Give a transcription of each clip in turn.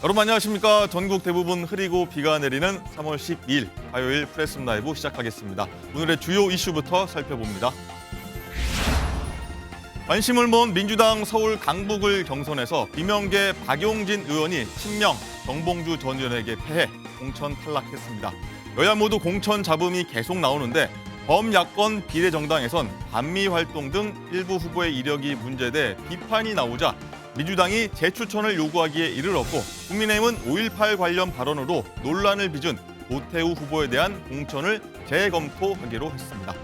여러분 안녕하십니까. 전국 대부분 흐리고 비가 내리는 3월 12일 화요일 프레스 라이브 시작하겠습니다. 오늘의 주요 이슈부터 살펴봅니다. 관심을 모은 민주당 서울 강북을 경선에서 비명계 박용진 의원이 친명 정봉주 전 의원에게 패해 공천 탈락했습니다. 여야 모두 공천 잡음이 계속 나오는데 범야권 비례정당에선 반미 활동 등 일부 후보의 이력이 문제돼 비판이 나오자 민주당이 재추천을 요구하기에 이르렀고 국민의힘은 5.18 관련 발언으로 논란을 빚은 노태우 후보에 대한 공천을 재검토하기로 했습니다.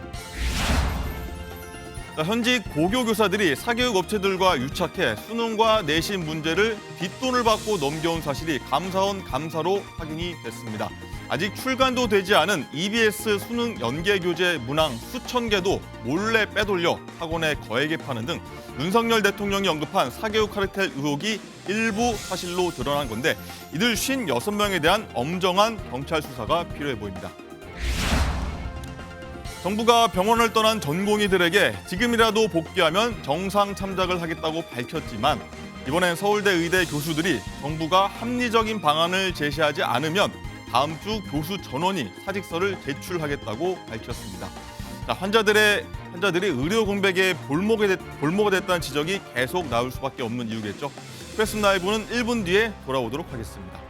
현직 고교 교사들이 사교육 업체들과 유착해 수능과 내신 문제를 뒷돈을 받고 넘겨온 사실이 감사원 감사로 확인이 됐습니다. 아직 출간도 되지 않은 EBS 수능 연계교재 문항 수천 개도 몰래 빼돌려 학원에 거액에 파는 등 윤석열 대통령이 언급한 사교육 카르텔 의혹이 일부 사실로 드러난 건데 이들 56명에 대한 엄정한 경찰 수사가 필요해 보입니다. 정부가 병원을 떠난 전공의들에게 지금이라도 복귀하면 정상 참작을 하겠다고 밝혔지만 이번엔 서울대 의대 교수들이 정부가 합리적인 방안을 제시하지 않으면 다음 주 교수 전원이 사직서를 제출하겠다고 밝혔습니다. 환자들이 의료 공백에 볼모가 됐다는 지적이 계속 나올 수밖에 없는 이유겠죠. 프레스 라이브는 1분 뒤에 돌아오도록 하겠습니다.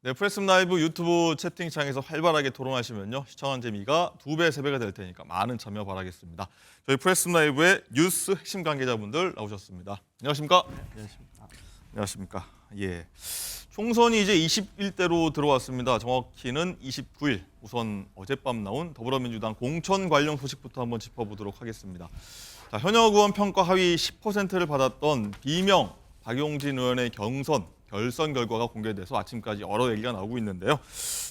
네, 프레스 라이브 유튜브 채팅창에서 활발하게 토론하시면요. 시청한 재미가 2배, 3배가 될 테니까 많은 참여 바라겠습니다. 저희 프레스 라이브의 뉴스 핵심 관계자분들 나오셨습니다. 안녕하십니까? 네, 안녕하십니까? 안녕하십니까? 예. 총선이 이제 21대로 들어왔습니다. 정확히는 29일. 우선 어젯밤 나온 더불어민주당 공천 관련 소식부터 한번 짚어보도록 하겠습니다. 자, 현역 의원 평가 하위 10%를 받았던 비명 박용진 의원의 결선 결과가 공개돼서 아침까지 여러 얘기가 나오고 있는데요.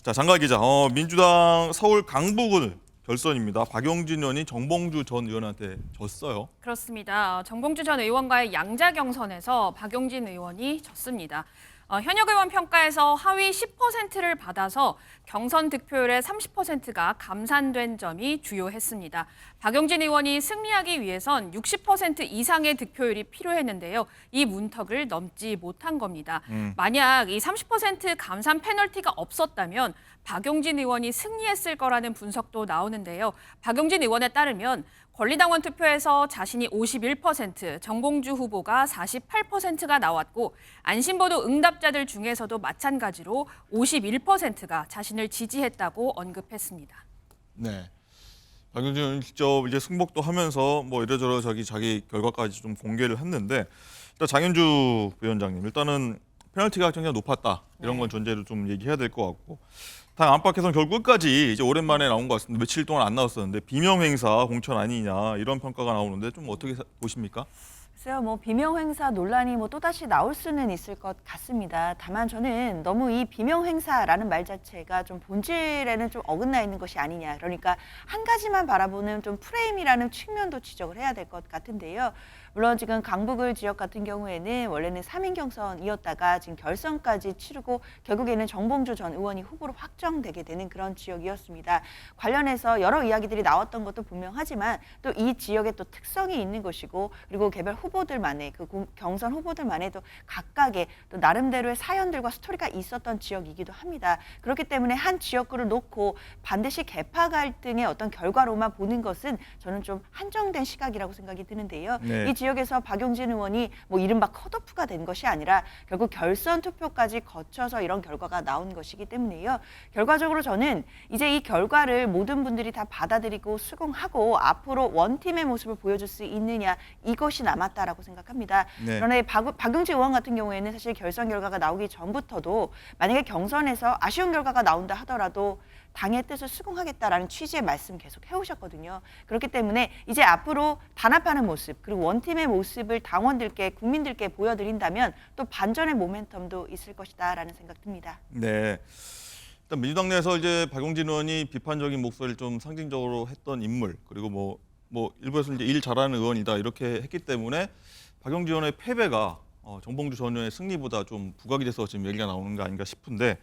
자, 장가 기자, 민주당 서울 강북을 결선입니다. 박용진 의원이 정봉주 전 의원한테 졌어요. 그렇습니다. 정봉주 전 의원과의 양자 경선에서 박용진 의원이 졌습니다. 현역 의원 평가에서 하위 10%를 받아서 경선 득표율의 30%가 감산된 점이 주요했습니다. 박용진 의원이 승리하기 위해선 60% 이상의 득표율이 필요했는데요. 이 문턱을 넘지 못한 겁니다. 만약 이 30% 감산 페널티가 없었다면 박용진 의원이 승리했을 거라는 분석도 나오는데요. 박용진 의원에 따르면 권리당원 투표에서 자신이 51%, 정봉주 후보가 48%가 나왔고 안심보도 응답자들 중에서도 마찬가지로 51%가 자신을 지지했다고 언급했습니다. 네. 박용진 의원이 직접 이제 승복도 하면서 뭐 이래저래 자기 결과까지 좀 공개를 했는데 일단 장현주 위원장님 일단은 페널티가 굉장히 높았다 이런 건 전제로 좀 얘기해야 될 것 같고 당 안팎에서는 결국 끝까지 이제 오랜만에 나온 것 같습니다. 며칠 동안 안 나왔었는데 비명 행사 공천 아니냐 이런 평가가 나오는데 좀 어떻게 보십니까? 글쎄요, 뭐 비명 행사 논란이 뭐 또다시 나올 수는 있을 것 같습니다. 다만 저는 너무 이 비명 행사라는 말 자체가 좀 본질에는 좀 어긋나 있는 것이 아니냐. 그러니까 한 가지만 바라보는 좀 프레임이라는 측면도 지적을 해야 될 것 같은데요. 물론 지금 강북을 지역 같은 경우에는 원래는 3인 경선이었다가 지금 결선까지 치르고 결국에는 정봉주 전 의원이 후보로 확정되게 되는 그런 지역이었습니다. 관련해서 여러 이야기들이 나왔던 것도 분명하지만 또 이 지역에 또 특성이 있는 것이고 그리고 개별 후보들만의 경선 후보들만의 또 각각의 또 나름대로의 사연들과 스토리가 있었던 지역이기도 합니다. 그렇기 때문에 한 지역구를 놓고 반드시 계파 갈등의 어떤 결과로만 보는 것은 저는 좀 한정된 시각이라고 생각이 드는데요. 네. 이 지역에서 박용진 의원이 뭐 이른바 컷오프가 된 것이 아니라 결국 결선 투표까지 거쳐서 이런 결과가 나온 것이기 때문에요. 결과적으로 저는 이제 이 결과를 모든 분들이 다 받아들이고 수긍하고 앞으로 원팀의 모습을 보여줄 수 있느냐 이것이 남았다라고 생각합니다. 네. 그러나 박용진 의원 같은 경우에는 사실 결선 결과가 나오기 전부터도 만약에 경선에서 아쉬운 결과가 나온다 하더라도 당의 뜻을 수긍하겠다라는 취지의 말씀 계속 해오셨거든요. 그렇기 때문에 이제 앞으로 단합하는 모습 그리고 원팀의 모습을 당원들께 국민들께 보여드린다면 또 반전의 모멘텀도 있을 것이다라는 생각 듭니다. 네. 일단 민주당 내에서 이제 박용진 의원이 비판적인 목소리를 좀 상징적으로 했던 인물 그리고 뭐 일부에서 이제 일 잘하는 의원이다 이렇게 했기 때문에 박용진 의원의 패배가 정봉주 전 의원의 승리보다 좀 부각이 돼서 지금 얘기가 나오는 거 아닌가 싶은데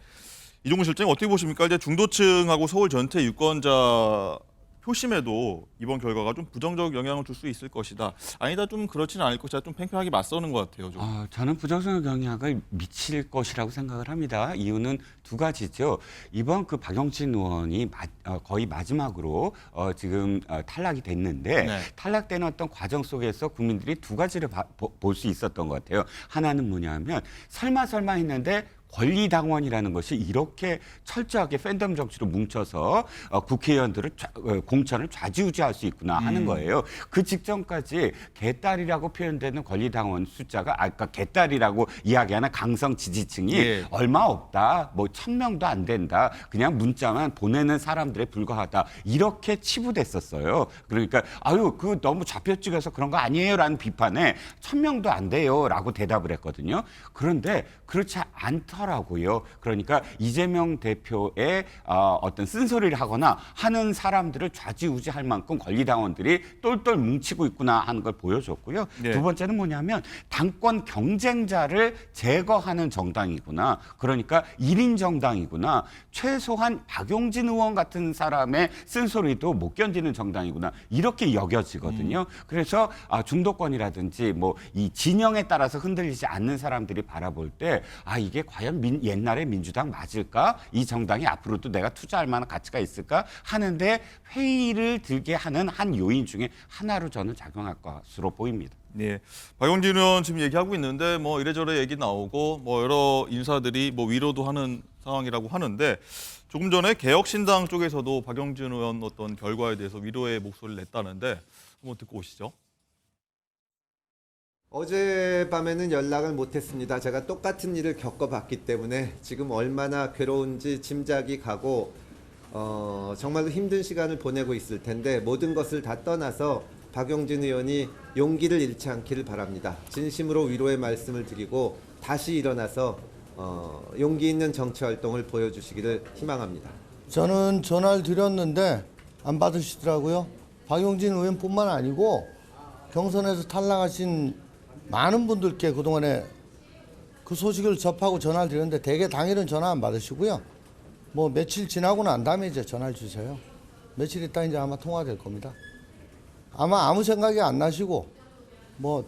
이종훈 실장님 어떻게 보십니까? 이제 중도층하고 서울 전체 유권자 표심에도 이번 결과가 좀 부정적 영향을 줄 수 있을 것이다. 아니다, 좀 그렇지는 않을 것이다. 좀 팽팽하게 맞서는 것 같아요. 좀. 저는 부정적 영향을 미칠 것이라고 생각을 합니다. 이유는 두 가지죠. 이번 그 박용진 의원이 거의 마지막으로 지금 탈락이 됐는데 네. 탈락되는 어떤 과정 속에서 국민들이 두 가지를 볼 수 있었던 것 같아요. 하나는 뭐냐면 설마 했는데 권리당원이라는 것이 이렇게 철저하게 팬덤 정치로 뭉쳐서 국회의원들을 공천을 좌지우지할 수 있구나 하는 거예요. 그 직전까지 개딸이라고 표현되는 권리당원 숫자가 아까 개딸이라고 이야기하는 강성 지지층이 예. 얼마 없다. 뭐 1000명도 안 된다. 그냥 문자만 보내는 사람들에 불과하다. 이렇게 치부됐었어요. 그러니까 그 너무 좌표 찍어서 그런 거 아니에요라는 비판에 1000명도 안 돼요라고 대답을 했거든요. 그런데 그렇지 않더라고요. 그러니까 이재명 대표의 어떤 쓴소리를 하거나 하는 사람들을 좌지우지할 만큼 권리당원들이 똘똘 뭉치고 있구나 하는 걸 보여줬고요. 네. 두 번째는 뭐냐면 당권 경쟁자를 제거하는 정당이구나. 그러니까 1인 정당이구나. 최소한 박용진 의원 같은 사람의 쓴소리도 못 견디는 정당이구나. 이렇게 여겨지거든요. 그래서 중도권이라든지 뭐 이 진영에 따라서 흔들리지 않는 사람들이 바라볼 때 이게 과연 옛날의 민주당 맞을까? 이 정당이 앞으로도 내가 투자할 만한 가치가 있을까? 하는데 회의를 들게 하는 한 요인 중에 하나로 저는 작용할 것으로 보입니다. 네, 박용진 의원 지금 얘기하고 있는데 뭐 이래저래 얘기 나오고 뭐 여러 인사들이 뭐 위로도 하는 상황이라고 하는데 조금 전에 개혁신당 쪽에서도 박용진 의원 어떤 결과에 대해서 위로의 목소리를 냈다는데 한번 듣고 오시죠. 어젯밤에는 연락을 못했습니다. 제가 똑같은 일을 겪어봤기 때문에 지금 얼마나 괴로운지 짐작이 가고 정말로 힘든 시간을 보내고 있을 텐데 모든 것을 다 떠나서 박용진 의원이 용기를 잃지 않기를 바랍니다. 진심으로 위로의 말씀을 드리고 다시 일어나서 용기 있는 정치활동을 보여주시기를 희망합니다. 저는 전화를 드렸는데 안 받으시더라고요. 박용진 의원뿐만 아니고 경선에서 탈락하신 많은 분들께 그동안에 그 소식을 접하고 전화를 드렸는데 대개 당일은 전화 안 받으시고요. 뭐 며칠 지나고 난 다음에 이제 전화를 주세요. 며칠 있다 이제 아마 통화될 겁니다. 아마 아무 생각이 안 나시고 뭐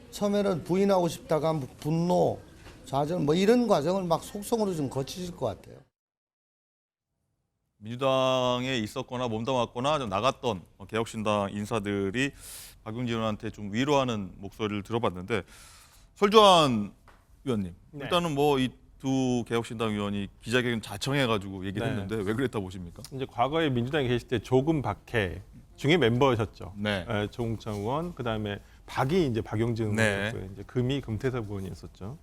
처음에는 부인하고 싶다가 분노, 좌절 뭐 이런 과정을 막 속성으로 좀 거치실 것 같아요. 민주당에 있었거나 몸담았거나 좀 나갔던 개혁신당 인사들이 박용진 의원한테 좀 위로하는 목소리를 들어봤는데 설주환 의원님, 네. 일단은 뭐 이 두 개혁신당 의원이 기자회견 자청해가지고 얘기를 네. 했는데 왜 그랬다 보십니까? 이제 과거에 민주당에 계실 때 조금 박해 중에 멤버셨죠. 네. 조홍천 의원, 그다음에 박이 이제 박용진 네. 의원이었고요. 이제 금이 금태섭 의원이었었죠.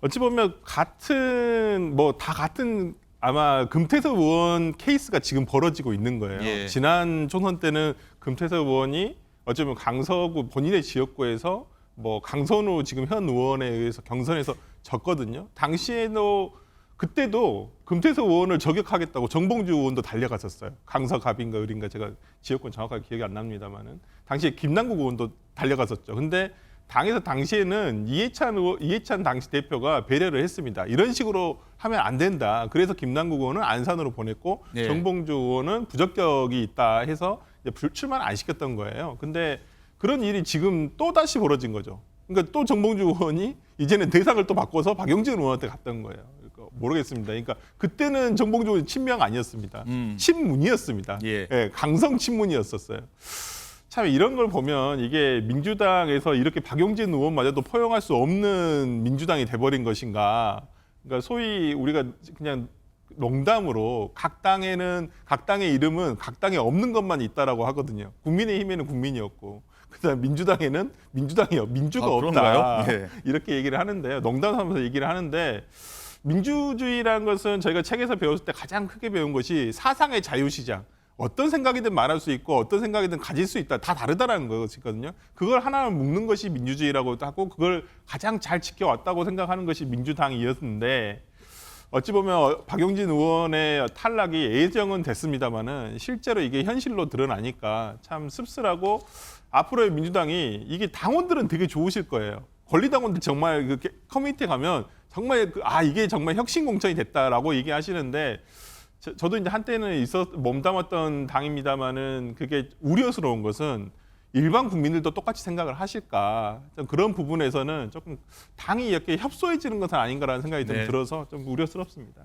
어찌 보면 같은 뭐 다 같은 아마 금태섭 의원 케이스가 지금 벌어지고 있는 거예요. 예. 지난 총선 때는 금태섭 의원이 어쩌면 강서구 본인의 지역구에서 뭐 강선우 지금 현 의원에 의해서 경선에서 졌거든요. 당시에도 그때도 금태섭 의원을 저격하겠다고 정봉주 의원도 달려갔었어요. 강서 갑인가 을인가 제가 지역권 정확하게 기억이 안 납니다만은 당시에 김남국 의원도 달려갔었죠. 근데 당에서 당시에는 이해찬 당시 대표가 배려를 했습니다. 이런 식으로 하면 안 된다. 그래서 김남국 의원은 안산으로 보냈고 네. 정봉주 의원은 부적격이 있다 해서 이제 출마를 안 시켰던 거예요. 근데 그런 일이 지금 또 다시 벌어진 거죠. 그러니까 또 정봉주 의원이 이제는 대상을 또 바꿔서 박용진 의원한테 갔던 거예요. 그러니까 모르겠습니다. 그러니까 그때는 정봉주 의원이 친명 아니었습니다. 친문이었습니다. 예. 예, 강성 친문이었었어요. 참 이런 걸 보면 이게 민주당에서 이렇게 박용진 의원마저도 포용할 수 없는 민주당이 돼버린 것인가. 그러니까 소위 우리가 그냥 농담으로 각 당의 이름은 각 당에 없는 것만 있다라고 하거든요. 국민의힘에는 국민이었고 그다음 민주당에는 민주가 없다. 그런가요? 예. 이렇게 얘기를 하는데요. 농담하면서 얘기를 하는데 민주주의라는 것은 저희가 책에서 배웠을 때 가장 크게 배운 것이 사상의 자유시장. 어떤 생각이든 말할 수 있고 어떤 생각이든 가질 수 있다. 다 다르다라는 것이거든요. 그걸 하나로 묶는 것이 민주주의라고 하고 그걸 가장 잘 지켜왔다고 생각하는 것이 민주당이었는데 어찌 보면 박용진 의원의 탈락이 예정은 됐습니다마는 실제로 이게 현실로 드러나니까 참 씁쓸하고 앞으로의 민주당이 이게 당원들은 되게 좋으실 거예요. 권리당원들 정말 그 커뮤니티에 가면 정말 이게 정말 혁신 공천이 됐다라고 얘기하시는데 저도 이제 한때는 몸담았던 당입니다만은 그게 우려스러운 것은 일반 국민들도 똑같이 생각을 하실까 좀 그런 부분에서는 조금 당이 이렇게 협소해지는 것은 아닌가라는 생각이 좀 네. 들어서 좀 우려스럽습니다.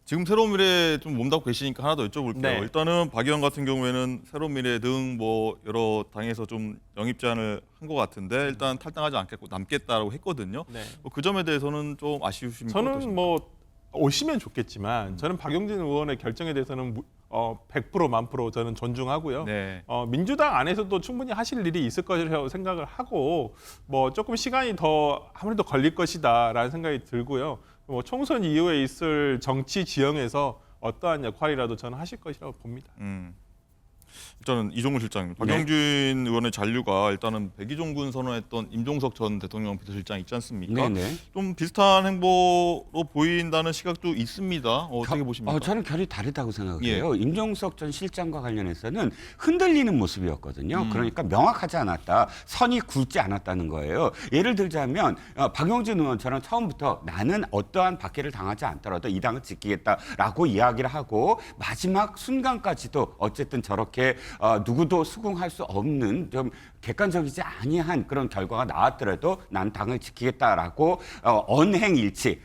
지금 새로운 미래 좀 몸담고 계시니까 하나 더 여쭤볼게요. 네. 일단은 박 의원 같은 경우에는 새로운 미래 등 뭐 여러 당에서 좀 영입 제안을 한 것 같은데 일단 탈당하지 않겠고 남겠다라고 했거든요. 네. 그 점에 대해서는 좀 아쉬우십니까? 저는 어떠십니까? 뭐 오시면 좋겠지만 저는 박용진 의원의 결정에 대해서는 100% 만프로 저는 존중하고요. 네. 민주당 안에서도 충분히 하실 일이 있을 것이라고 생각을 하고 뭐 조금 시간이 더 아무래도 걸릴 것이다라는 생각이 들고요. 뭐 총선 이후에 있을 정치 지형에서 어떠한 역할이라도 저는 하실 것이라고 봅니다. 일단은 이종훈 실장님, 박용진 의원의 잔류가 일단은 백의종군 선언했던 임종석 전 대통령 비서실장 있지 않습니까? 네네. 좀 비슷한 행보로 보인다는 시각도 있습니다. 어떻게 보십니까? 저는 결이 다르다고 생각해요. 임종석 전 실장과 관련해서는 흔들리는 모습이었거든요. 그러니까 명확하지 않았다. 선이 굵지 않았다는 거예요. 예를 들자면 박용진 의원처럼 처음부터 나는 어떠한 박해를 당하지 않더라도 이 당을 지키겠다라고 이야기를 하고 마지막 순간까지도 어쨌든 저렇게 누구도 수긍할 수 없는 좀 객관적이지 아니한 그런 결과가 나왔더라도 난 당을 지키겠다라고 언행일치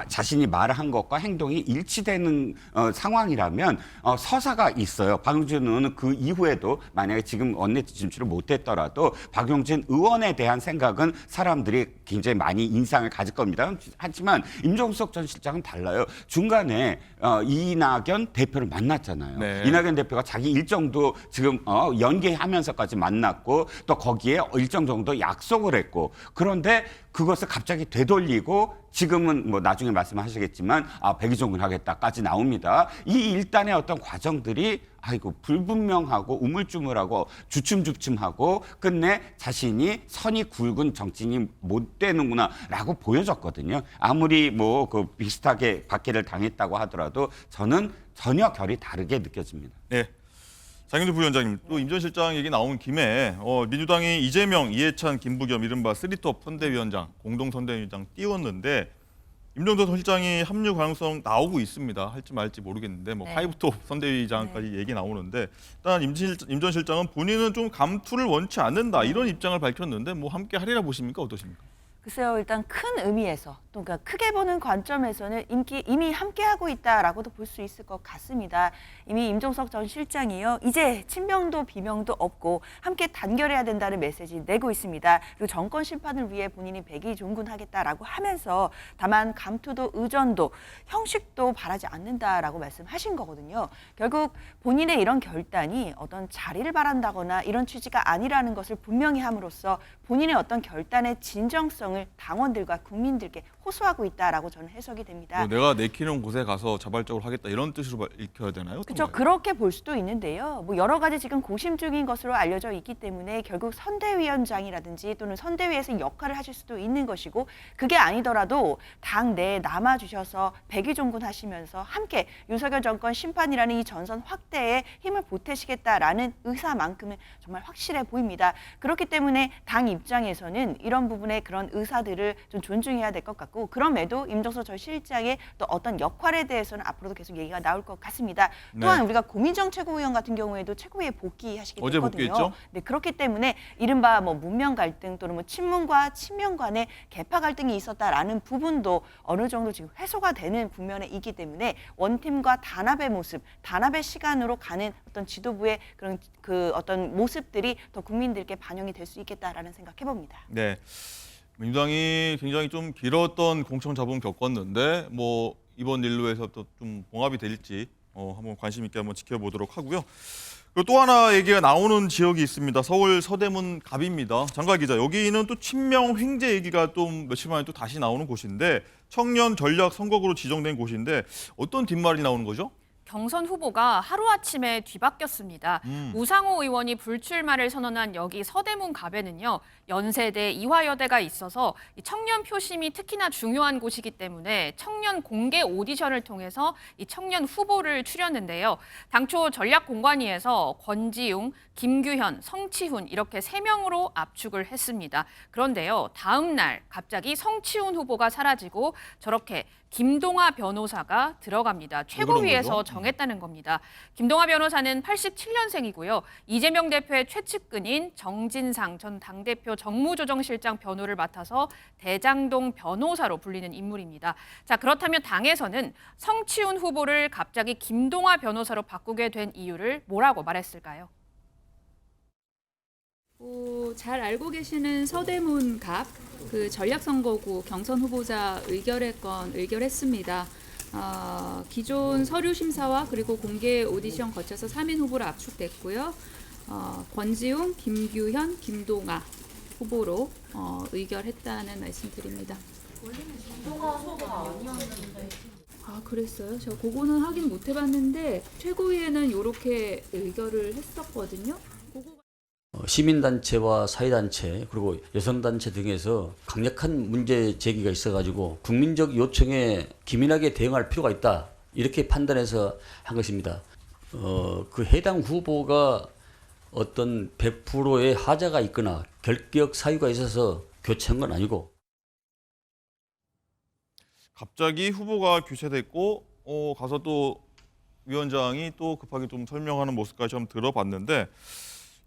자신이 말한 것과 행동이 일치되는 상황이라면 서사가 있어요. 박용진 의원은 그 이후에도 만약에 지금 원내대 진출을 못했더라도 박용진 의원에 대한 생각은 사람들이 굉장히 많이 인상을 가질 겁니다. 하지만 임종석 전 실장은 달라요. 중간에 이낙연 대표를 만났잖아요. 네. 이낙연 대표가 자기 일정도 지금 연계하면서까지 만났고 또 거기에 일정 정도 약속을 했고 그런데 그것을 갑자기 되돌리고 지금은 뭐 나중에 말씀하시겠지만 백의종군 하겠다까지 나옵니다. 이 일단의 어떤 과정들이 불분명하고 우물쭈물하고 주춤주춤하고 끝내 자신이 선이 굵은 정치인이 못 되는구나라고 보여졌거든요. 아무리 뭐 그 비슷하게 박해를 당했다고 하더라도 저는 전혀 결이 다르게 느껴집니다. 네. 장윤주 부위원장님, 또 임 전 실장 얘기 나온 김에 민주당이 이재명, 이해찬, 김부겸 이른바 쓰리톱 선대위원장, 공동선대위원장 띄웠는데 임종석 실장이 합류 가능성 나오고 있습니다. 할지 말지 모르겠는데 뭐 네. 파이브톱 선대위장까지 얘기 나오는데 일단 임 전 실장은 본인은 좀 감투를 원치 않는다 이런 입장을 밝혔는데 뭐 함께 하리라 보십니까? 어떠십니까? 글쎄요, 일단 큰 의미에서 또 그러니까 크게 보는 관점에서는 이미 함께하고 있다라고도 볼 수 있을 것 같습니다. 이미 임종석 전 실장이요, 이제 친명도 비명도 없고 함께 단결해야 된다는 메시지 내고 있습니다. 그리고 정권 심판을 위해 본인이 백의종군하겠다라고 하면서 다만 감투도 의전도 형식도 바라지 않는다라고 말씀하신 거거든요. 결국 본인의 이런 결단이 어떤 자리를 바란다거나 이런 취지가 아니라는 것을 분명히 함으로써 본인의 어떤 결단의 진정성을 당원들과 국민들께 호소하고 있다라고 저는 해석이 됩니다. 뭐 내가 내키는 곳에 가서 자발적으로 하겠다 이런 뜻으로 읽혀야 되나요? 그렇죠. 그렇게 볼 수도 있는데요. 뭐 여러 가지 지금 고심 중인 것으로 알려져 있기 때문에 결국 선대위원장이라든지 또는 선대위에서 역할을 하실 수도 있는 것이고 그게 아니더라도 당 내에 남아주셔서 백의종군 하시면서 함께 윤석열 정권 심판이라는 이 전선 확대에 힘을 보태시겠다라는 의사만큼은 정말 확실해 보입니다. 그렇기 때문에 당 입장에서는 이런 부분의 그런 의사들을 좀 존중해야 될 것 같고 그럼에도 임종석 전 실장의 또 어떤 역할에 대해서는 앞으로도 계속 얘기가 나올 것 같습니다. 또한 우리가 고민정 최고위원 같은 경우에도 최고위에 복귀하시게 어제 됐거든요. 복귀했죠? 네, 그렇기 때문에 이른바 뭐 문명 갈등 또는 뭐 친문과 친명 간의 계파 갈등이 있었다라는 부분도 어느 정도 지금 해소가 되는 국면에 있기 때문에 원팀과 단합의 모습, 단합의 시간으로 가는 어떤 지도부의 그런 그 어떤 모습들이 더 국민들께 반영이 될 수 있겠다라는 생각해 봅니다. 네. 민주당이 굉장히 좀 길었던 공천 잡음 겪었는데 뭐 이번 일로 해서 또 좀 봉합이 될지 한번 관심 있게 한번 지켜보도록 하고요. 그리고 또 하나 얘기가 나오는 지역이 있습니다. 서울 서대문 갑입니다. 장가 기자, 여기는 또 친명 횡재 얘기가 좀 며칠 만에 또 다시 나오는 곳인데 청년 전략 선거구로 지정된 곳인데 어떤 뒷말이 나오는 거죠? 경선 후보가 하루아침에 뒤바뀌었습니다. 우상호 의원이 불출마를 선언한 여기 서대문 갑에는요. 연세대, 이화여대가 있어서 이 청년 표심이 특히나 중요한 곳이기 때문에 청년 공개 오디션을 통해서 이 청년 후보를 추렸는데요. 당초 전략공관위에서 권지웅, 김규현, 성치훈 이렇게 3명으로 압축을 했습니다. 그런데요. 다음 날 갑자기 성치훈 후보가 사라지고 저렇게 김동아 변호사가 들어갑니다. 최고위에서 정했다는 겁니다. 김동아 변호사는 87년생이고요. 이재명 대표의 최측근인 정진상 전 당대표 정무조정실장 변호를 맡아서 대장동 변호사로 불리는 인물입니다. 자, 그렇다면 당에서는 성치훈 후보를 갑자기 김동아 변호사로 바꾸게 된 이유를 뭐라고 말했을까요? 잘 알고 계시는 서대문 갑 그 전략선거구 경선 후보자 의결의 건 의결했습니다. 기존 서류 심사와 그리고 공개 오디션 거쳐서 3인 후보로 압축됐고요. 권지웅, 김규현, 김동아 후보로 의결했다는 말씀드립니다. 그랬어요? 제가 그거는 확인 못 해봤는데 최고위에는 이렇게 의결을 했었거든요. 시민단체와 사회단체 그리고 여성단체 등에서 강력한 문제 제기가 있어가지고 국민적 요청에 기민하게 대응할 필요가 있다 이렇게 판단해서 한 것입니다. 그 해당 후보가 어떤 100%의 하자가 있거나 결격 사유가 있어서 교체한 건 아니고 갑자기 후보가 교체됐고 가서 또 위원장이 또 급하게 좀 설명하는 모습까지 좀 들어봤는데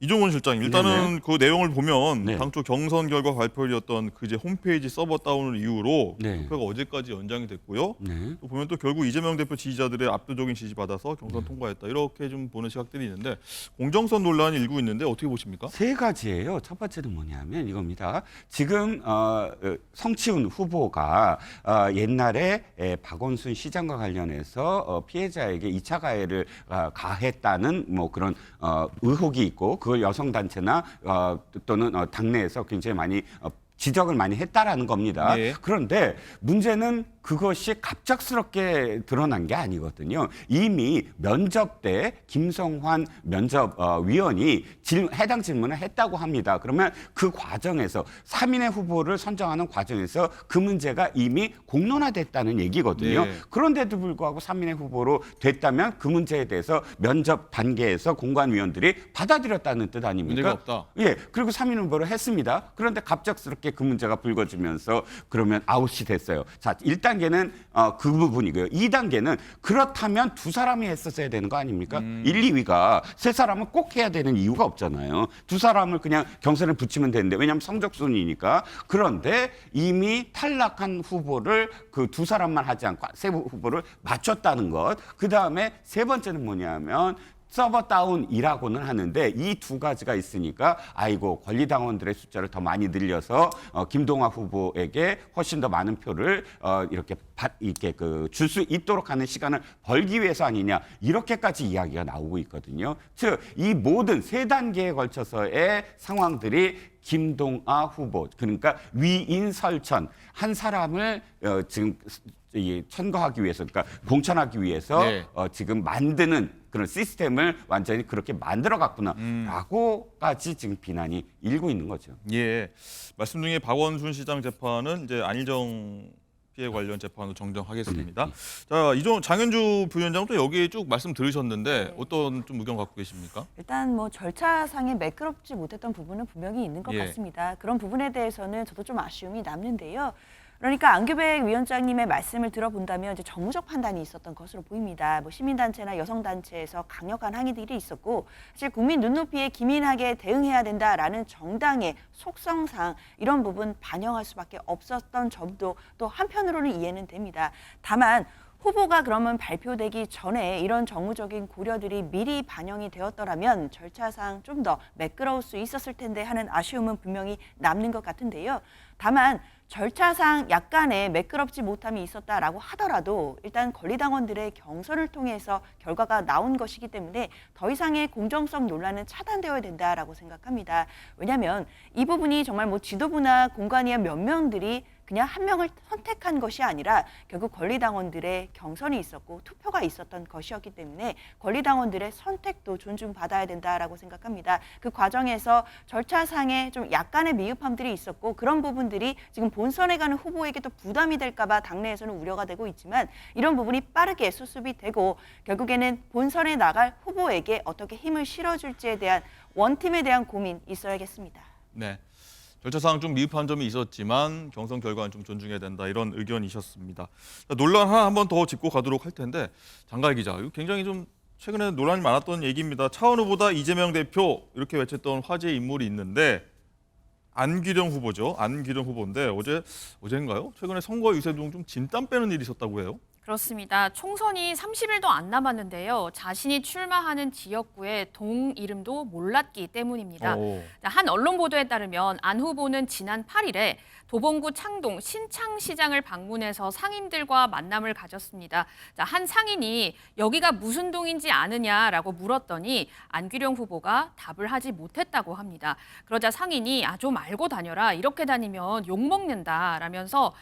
이종원 실장님, 일단은 네네. 그 내용을 보면 네. 당초 경선 결과 발표였던 그 이제 홈페이지 서버 다운을 이유로 네. 투표가 어제까지 연장이 됐고요. 네. 또 보면 또 결국 이재명 대표 지지자들의 압도적인 지지 받아서 경선 통과했다. 이렇게 좀 보는 시각들이 있는데 공정성 논란이 일고 있는데 어떻게 보십니까? 세 가지예요. 첫 번째는 뭐냐면 이겁니다. 지금 성치훈 후보가 옛날에 박원순 시장과 관련해서 피해자에게 2차 가해를 가했다는 뭐 그런 의혹이 있고 그걸 여성단체나 또는 당내에서 굉장히 많이 지적을 많이 했다라는 겁니다. 네. 그런데 문제는 그것이 갑작스럽게 드러난 게 아니거든요. 이미 면접 때 김성환 면접위원이 해당 질문을 했다고 합니다. 그러면 그 과정에서 3인의 후보를 선정하는 과정에서 그 문제가 이미 공론화됐다는 얘기거든요. 네. 그런데도 불구하고 3인의 후보로 됐다면 그 문제에 대해서 면접 단계에서 공관위원들이 받아들였다는 뜻 아닙니까? 문제가 없다. 예, 그리고 3인 후보를 했습니다. 그런데 갑작스럽게 그 문제가 불거지면서 그러면 아웃이 됐어요. 자, 1단계는 그 부분이고요. 2단계는 그렇다면 두 사람이 했었어야 되는 거 아닙니까? 1, 2위가 세 사람은 꼭 해야 되는 이유가 없잖아요. 두 사람을 그냥 경선에 붙이면 되는데 왜냐하면 성적순이니까. 그런데 이미 탈락한 후보를 그 두 사람만 하지 않고 세 후보를 맞췄다는 것. 그다음에 세 번째는 뭐냐면 서버 다운이라고는 하는데 이 두 가지가 있으니까 아이고 권리당원들의 숫자를 더 많이 늘려서 김동아 후보에게 훨씬 더 많은 표를 이렇게 줄 수 있도록 하는 시간을 벌기 위해서 아니냐 이렇게까지 이야기가 나오고 있거든요. 즉 이 모든 세 단계에 걸쳐서의 상황들이 김동아 후보 그러니까 위인 설천 한 사람을 지금 천거하기 위해서 그러니까 공천하기 위해서 네. 지금 만드는 그런 시스템을 완전히 그렇게 만들어갔구나라고까지 지금 비난이 일고 있는 거죠. 예, 말씀 중에 박원순 시장 재판은 이제 안희정 피해 관련 재판으로 정정하겠습니다. 자, 장현주 부위원장 또 여기에 쭉 말씀 들으셨는데 어떤 좀 의견 갖고 계십니까? 일단 뭐 절차상에 매끄럽지 못했던 부분은 분명히 있는 것 예. 같습니다. 그런 부분에 대해서는 저도 좀 아쉬움이 남는데요. 그러니까 안규백 위원장님의 말씀을 들어본다면 이제 정무적 판단이 있었던 것으로 보입니다. 뭐 시민단체나 여성단체에서 강력한 항의들이 있었고 사실 국민 눈높이에 기민하게 대응해야 된다라는 정당의 속성상 이런 부분 반영할 수밖에 없었던 점도 또 한편으로는 이해는 됩니다. 다만 후보가 그러면 발표되기 전에 이런 정무적인 고려들이 미리 반영이 되었더라면 절차상 좀 더 매끄러울 수 있었을 텐데 하는 아쉬움은 분명히 남는 것 같은데요. 다만 절차상 약간의 매끄럽지 못함이 있었다라고 하더라도 일단 권리당원들의 경선을 통해서 결과가 나온 것이기 때문에 더 이상의 공정성 논란은 차단되어야 된다라고 생각합니다. 왜냐하면 이 부분이 정말 뭐 지도부나 공관위의 몇 명들이 그냥 한 명을 선택한 것이 아니라 결국 권리당원들의 경선이 있었고 투표가 있었던 것이었기 때문에 권리당원들의 선택도 존중받아야 된다라고 생각합니다. 그 과정에서 절차상에 좀 약간의 미흡함들이 있었고 그런 부분들이 지금 본선에 가는 후보에게도 부담이 될까 봐 당내에서는 우려가 되고 있지만 이런 부분이 빠르게 수습이 되고 결국에는 본선에 나갈 후보에게 어떻게 힘을 실어줄지에 대한 원팀에 대한 고민 있어야겠습니다. 네. 절차상 좀 미흡한 점이 있었지만 경선 결과는 좀 존중해야 된다 이런 의견이셨습니다. 자, 논란 하나 한 번 더 짚고 가도록 할 텐데 장가희 기자, 이거 굉장히 좀 최근에 논란이 많았던 얘기입니다. 차원 후보다 이재명 대표 이렇게 외쳤던 화제의 인물이 있는데 안규령 후보죠. 안규령 후보인데 어제인가요? 최근에 선거 유세 중 좀 진땀 빼는 일이 있었다고 해요. 그렇습니다. 총선이 30일도 안 남았는데요. 자신이 출마하는 지역구의 동 이름도 몰랐기 때문입니다. 한 언론 보도에 따르면 안 후보는 지난 8일에 도봉구 창동 신창시장을 방문해서 상인들과 만남을 가졌습니다. 한 상인이 여기가 무슨 동인지 아느냐라고 물었더니 안규령 후보가 답을 하지 못했다고 합니다. 그러자 상인이 좀 알고 다녀라. 이렇게 다니면 욕먹는다라면서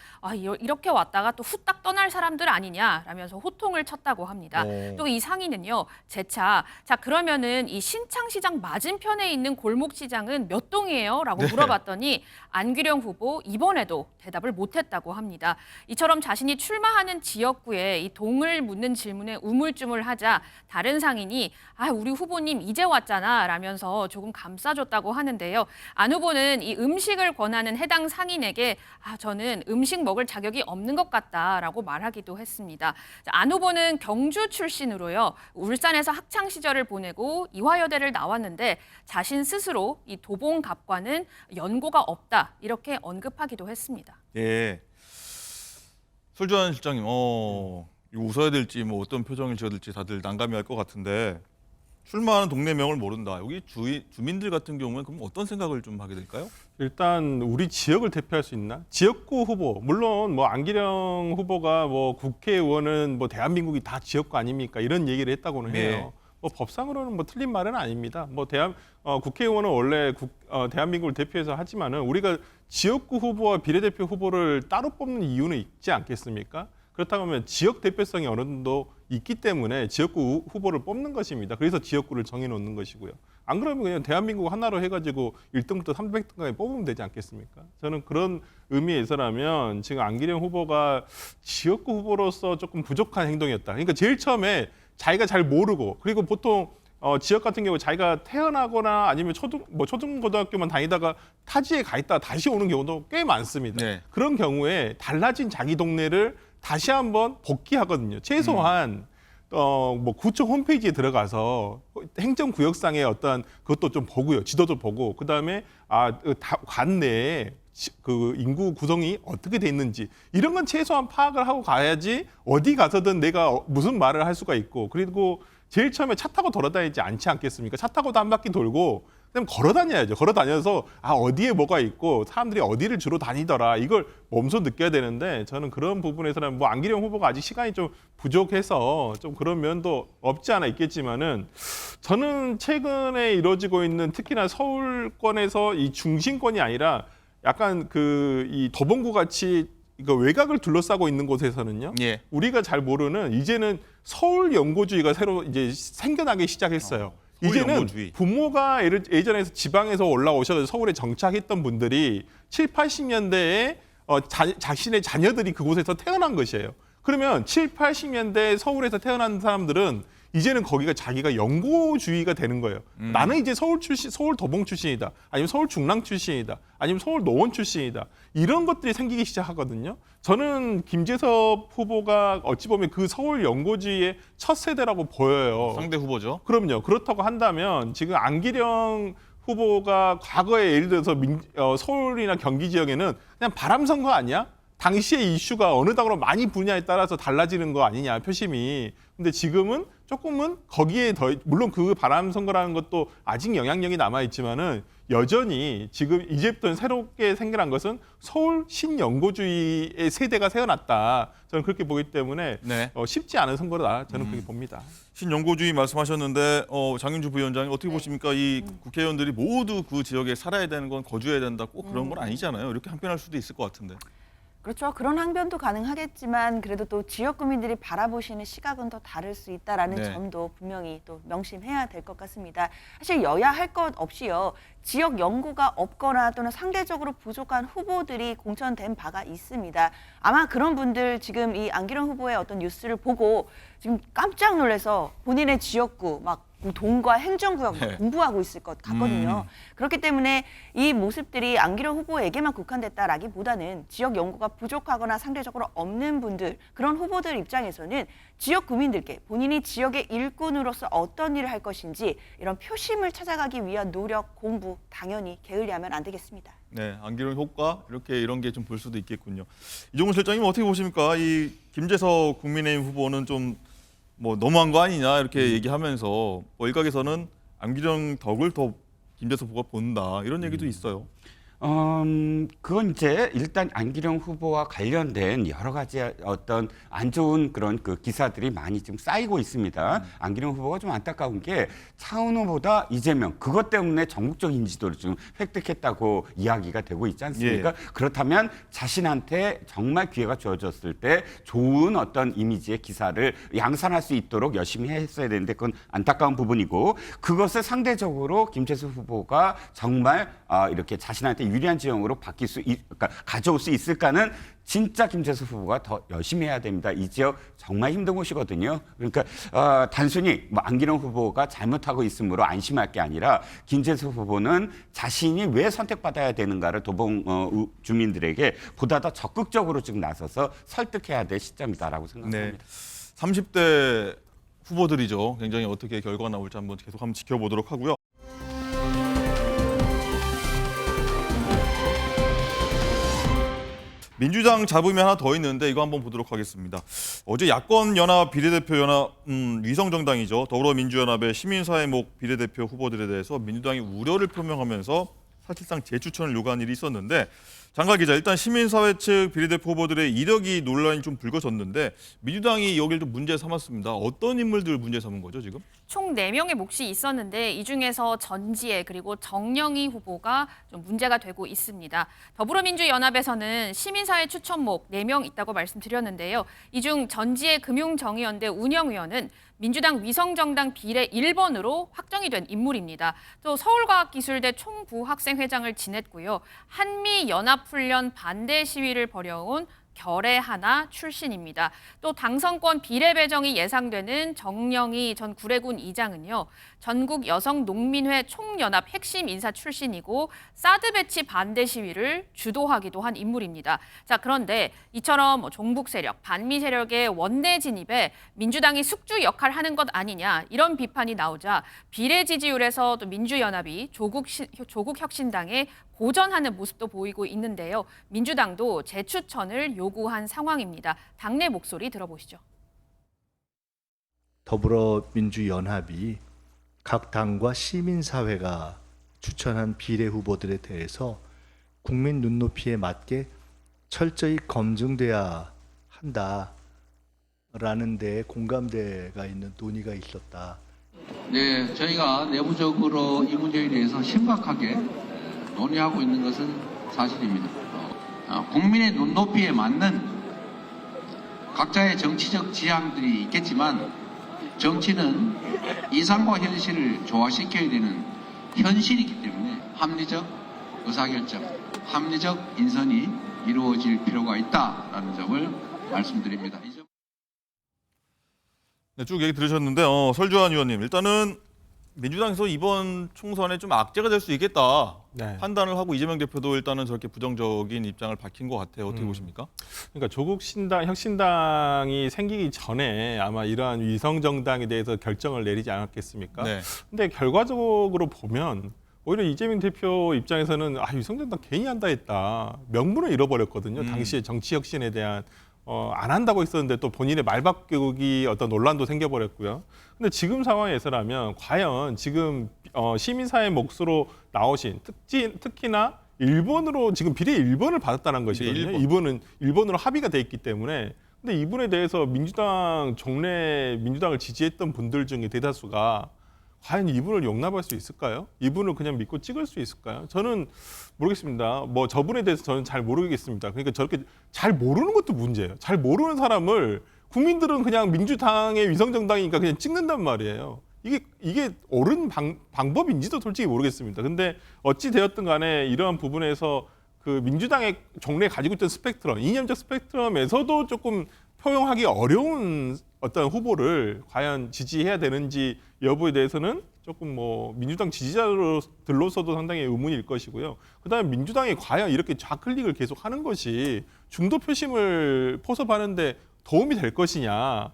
이렇게 왔다가 또 후딱 떠날 사람들 아니냐라면서 호통을 쳤다고 합니다. 또 이 상인은요. 재차 그러면은 이 신창시장 맞은편에 있는 골목시장은 몇 동이에요? 라고 물어봤더니 안규령 후보 이번에도 대답을 못했다고 합니다. 이처럼 자신이 출마하는 지역구에 이 동을 묻는 질문에 우물쭈물하자 다른 상인이 우리 후보님 이제 왔잖아 라면서 조금 감싸줬다고 하는데요. 안 후보는 이 음식을 권하는 해당 상인에게 저는 음식 먹을 자격이 없는 것 같다라고 말하기도 했습니다. 안 후보는 경주 출신으로요. 울산에서 학창 시절을 보내고 이화여대를 나왔는데 자신 스스로 이 도봉갑과는 연고가 없다 이렇게 언급하기도 했습니다. 예. 설주환 실장님, 이거 웃어야 될지 뭐 어떤 표정을 지어야 될지 다들 난감해할 것 같은데 출마하는 동네명을 모른다. 여기 주민들 같은 경우는 그럼 어떤 생각을 좀 하게 될까요? 일단 우리 지역을 대표할 수 있나? 지역구 후보, 물론 뭐 안기령 후보가 뭐 국회의원은 뭐 대한민국이 다 지역구 아닙니까? 이런 얘기를 했다고는 해요. 네. 뭐 법상으로는 뭐 틀린 말은 아닙니다. 뭐 국회의원은 원래 대한민국을 대표해서 하지만은 우리가 지역구 후보와 비례대표 후보를 따로 뽑는 이유는 있지 않겠습니까? 그렇다고 하면 지역 대표성이 어느 정도 있기 때문에 지역구 후보를 뽑는 것입니다. 그래서 지역구를 정해놓는 것이고요. 안 그러면 그냥 대한민국 하나로 해가지고 1등부터 300등까지 뽑으면 되지 않겠습니까? 저는 그런 의미에서라면 지금 안기령 후보가 지역구 후보로서 조금 부족한 행동이었다. 그러니까 제일 처음에 자기가 잘 모르고 그리고 보통 지역 같은 경우 자기가 태어나거나 아니면 초등고등학교만 다니다가 타지에 가 있다가 다시 오는 경우도 꽤 많습니다. 네. 그런 경우에 달라진 자기 동네를 다시 한번 복귀하거든요. 최소한 뭐 구청 홈페이지에 들어가서 행정구역상의 어떤 그것도 좀 보고요. 지도도 보고 그다음에 관 내에 그 인구 구성이 어떻게 돼 있는지 이런 건 최소한 파악을 하고 가야지 어디 가서든 내가 무슨 말을 할 수가 있고 그리고 제일 처음에 차 타고 돌아다니지 않지 않겠습니까? 차 타고도 한 바퀴 돌고 그냥 걸어 다녀야죠. 걸어 다녀서 어디에 뭐가 있고 사람들이 어디를 주로 다니더라 이걸 몸소 느껴야 되는데 저는 그런 부분에서는 뭐 안기령 후보가 아직 시간이 좀 부족해서 좀 그런 면도 없지 않아 있겠지만은 저는 최근에 이루어지고 있는 특히나 서울권에서 이 중심권이 아니라 약간 이 도봉구 같이 외곽을 둘러싸고 있는 곳에서는요. 예. 우리가 잘 모르는 이제는 서울 연고주의가 새로 이제 생겨나기 시작했어요. 이제는 연고주의. 부모가 예전에 지방에서 올라오셔서 서울에 정착했던 분들이 7, 80년대에 자신의 자녀들이 그곳에서 태어난 것이에요. 그러면 7, 80년대 서울에서 태어난 사람들은 이제는 거기가 자기가 연고주의가 되는 거예요. 나는 이제 서울 도봉 출신이다. 아니면 서울 중랑 출신이다. 아니면 서울 노원 출신이다. 이런 것들이 생기기 시작하거든요. 저는 김재섭 후보가 어찌 보면 그 서울 연고주의의 첫 세대라고 보여요. 상대 후보죠. 그럼요. 그렇다고 한다면 지금 안기령 후보가 과거에 예를 들어서 서울이나 경기 지역에는 그냥 바람 선거 아니야? 당시의 이슈가 어느 당으로 많이 부냐에 따라서 달라지는 거 아니냐, 표심이. 근데 지금은 조금은 거기에 물론 그 바람 선거라는 것도 아직 영향력이 남아있지만은 여전히 지금 이제부터 새롭게 생겨난 것은 서울 신연고주의의 세대가 세어났다. 저는 그렇게 보기 때문에 네. 쉽지 않은 선거다. 저는 그렇게 봅니다. 신연고주의 말씀하셨는데 장윤주 부위원장이 어떻게 보십니까? 이 국회의원들이 모두 그 지역에 살아야 되는 건 거주해야 된다. 꼭 그런 건 아니잖아요. 이렇게 한편할 수도 있을 것 같은데. 그렇죠. 그런 항변도 가능하겠지만 그래도 또 지역 구민들이 바라보시는 시각은 더 다를 수 있다라는 네. 점도 분명히 또 명심해야 될 것 같습니다. 사실 여야 할 것 없이요. 지역 연고가 없거나 또는 상대적으로 부족한 후보들이 공천된 바가 있습니다. 아마 그런 분들 지금 이 안기령 후보의 어떤 뉴스를 보고 지금 깜짝 놀라서 본인의 지역구 막 동과 행정구역 네. 공부하고 있을 것 같거든요. 그렇기 때문에 이 모습들이 안기령 후보에게만 국한됐다라기보다는 지역 연구가 부족하거나 상대적으로 없는 분들, 그런 후보들 입장에서는 지역 구민들께 본인이 지역의 일꾼으로서 어떤 일을 할 것인지 이런 표심을 찾아가기 위한 노력, 공부 당연히 게을리하면 안 되겠습니다. 네, 안기령 효과 이런 게 좀 볼 수도 있겠군요. 이종훈 실장님 어떻게 보십니까? 이 김재석 국민의힘 후보는 좀 뭐 너무한 거 아니냐 이렇게 얘기하면서 뭐 일각에서는 안기령 덕을 더 김재석 후보가 본다 이런 얘기도 있어요. 그건 이제 일단 안기령 후보와 관련된 여러 가지 어떤 안 좋은 그런 그 기사들이 많이 지금 쌓이고 있습니다. 안기령 후보가 좀 안타까운 게 차은우보다 이재명 그것 때문에 전국적 인지도를 좀 획득했다고 이야기가 되고 있지 않습니까? 그렇다면 자신한테 정말 기회가 주어졌을 때 좋은 어떤 이미지의 기사를 양산할 수 있도록 열심히 했어야 되는데 그건 안타까운 부분이고 그것을 상대적으로 김재수 후보가 정말 이렇게 자신한테 유리한 지형으로 그러니까 가져올 수 있을까는 진짜 김재수 후보가 더 열심히 해야 됩니다. 이 지역 정말 힘든 곳이거든요. 그러니까 단순히 뭐 안기령 후보가 잘못하고 있으므로 안심할 게 아니라 김재수 후보는 자신이 왜 선택받아야 되는가를 도봉 주민들에게 보다 더 적극적으로 지금 나서서 설득해야 될 시점이다라고 생각합니다. 네, 30대 후보들이죠. 굉장히 어떻게 결과가 나올지 한번 계속 한번 지켜보도록 하고요. 민주당 잡음이 하나 더 있는데 이거 한번 보도록 하겠습니다. 어제 야권연합 비례대표 연합 위성정당이죠. 더불어민주연합의 시민사회목 비례대표 후보들에 대해서 민주당이 우려를 표명하면서 사실상 재추천을 요구한 일이 있었는데 장가 기자, 일단 시민사회 측 비례대표 후보들의 이력이 논란이 좀 불거졌는데 민주당이 여기를 좀 문제 삼았습니다. 어떤 인물들을 문제 삼은 거죠 지금? 총 4명의 몫이 있었는데 이 중에서 전지혜 그리고 정영희 후보가 좀 문제가 되고 있습니다. 더불어민주연합에서는 시민사회 추천목 4명 있다고 말씀드렸는데요. 이 중 전지혜 금융정의연대 운영위원은 민주당 위성정당 비례 1번으로 확정이 된 인물입니다. 또 서울과학기술대 총부학생회장을 지냈고요. 한미연합훈련 반대 시위를 벌여온 결의 하나 출신입니다. 또 당선권 비례 배정이 예상되는 정영희 전 구례군 이장은요. 전국 여성농민회 총연합 핵심 인사 출신이고 사드 배치 반대 시위를 주도하기도 한 인물입니다. 자, 그런데 이처럼 종북 세력, 반미 세력의 원내 진입에 민주당이 숙주 역할을 하는 것 아니냐 이런 비판이 나오자 비례 지지율에서 또 민주연합이 조국혁신당에 고전하는 모습도 보이고 있는데요. 민주당도 재추천을 요구한 상황입니다. 당내 목소리 들어보시죠. 더불어민주연합이 각 당과 시민사회가 추천한 비례 후보들에 대해서 국민 눈높이에 맞게 철저히 검증돼야 한다라는 데에 공감대가 있는 논의가 있었다. 네, 저희가 내부적으로 이 문제에 대해서 심각하게 논의하고 있는 것은 사실입니다. 국민의 눈높이에 맞는 각자의 정치적 지향들이 있겠지만 정치는 이상과 현실을 조화시켜야 되는 현실이기 때문에 합리적 의사결정, 합리적 인선이 이루어질 필요가 있다라는 점을 말씀드립니다. 네, 쭉 얘기 들으셨는데 설주환 의원님, 일단은 민주당에서 이번 총선에 좀 악재가 될 수 있겠다 판단을 하고 이재명 대표도 일단은 저렇게 부정적인 입장을 밝힌 것 같아요. 어떻게 보십니까? 그러니까 조국 혁신당이 생기기 전에 아마 이러한 위성정당에 대해서 결정을 내리지 않았겠습니까? 네. 근데 결과적으로 보면 오히려 이재명 대표 입장에서는 위성정당 괜히 한다 했다. 명분을 잃어버렸거든요. 당시에 정치혁신에 대한 안 한다고 했었는데 또 본인의 말 바꾸기 어떤 논란도 생겨버렸고요. 근데 지금 상황에서라면 과연 지금 시민사회 몫으로 나오신 특히나 일본으로 지금 비례 1번을 받았다는 것이거든요. 이분은 일본으로 합의가 돼 있기 때문에. 근데 이분에 대해서 민주당 종래 민주당을 지지했던 분들 중에 대다수가 과연 이분을 용납할 수 있을까요? 이분을 그냥 믿고 찍을 수 있을까요? 저는 모르겠습니다. 뭐 저분에 대해서 저는 잘 모르겠습니다. 그러니까 저렇게 잘 모르는 것도 문제예요. 잘 모르는 사람을 국민들은 그냥 민주당의 위성정당이니까 그냥 찍는단 말이에요. 이게 옳은 방법인지도 솔직히 모르겠습니다. 근데 어찌 되었든 간에 이러한 부분에서 그 민주당의 종래 가지고 있던 스펙트럼, 이념적 스펙트럼에서도 조금 표현하기 어려운 어떤 후보를 과연 지지해야 되는지 여부에 대해서는 조금 뭐 민주당 지지자들로서도 상당히 의문일 것이고요. 그다음에 민주당이 과연 이렇게 좌클릭을 계속 하는 것이 중도 표심을 포섭하는데 도움이 될 것이냐.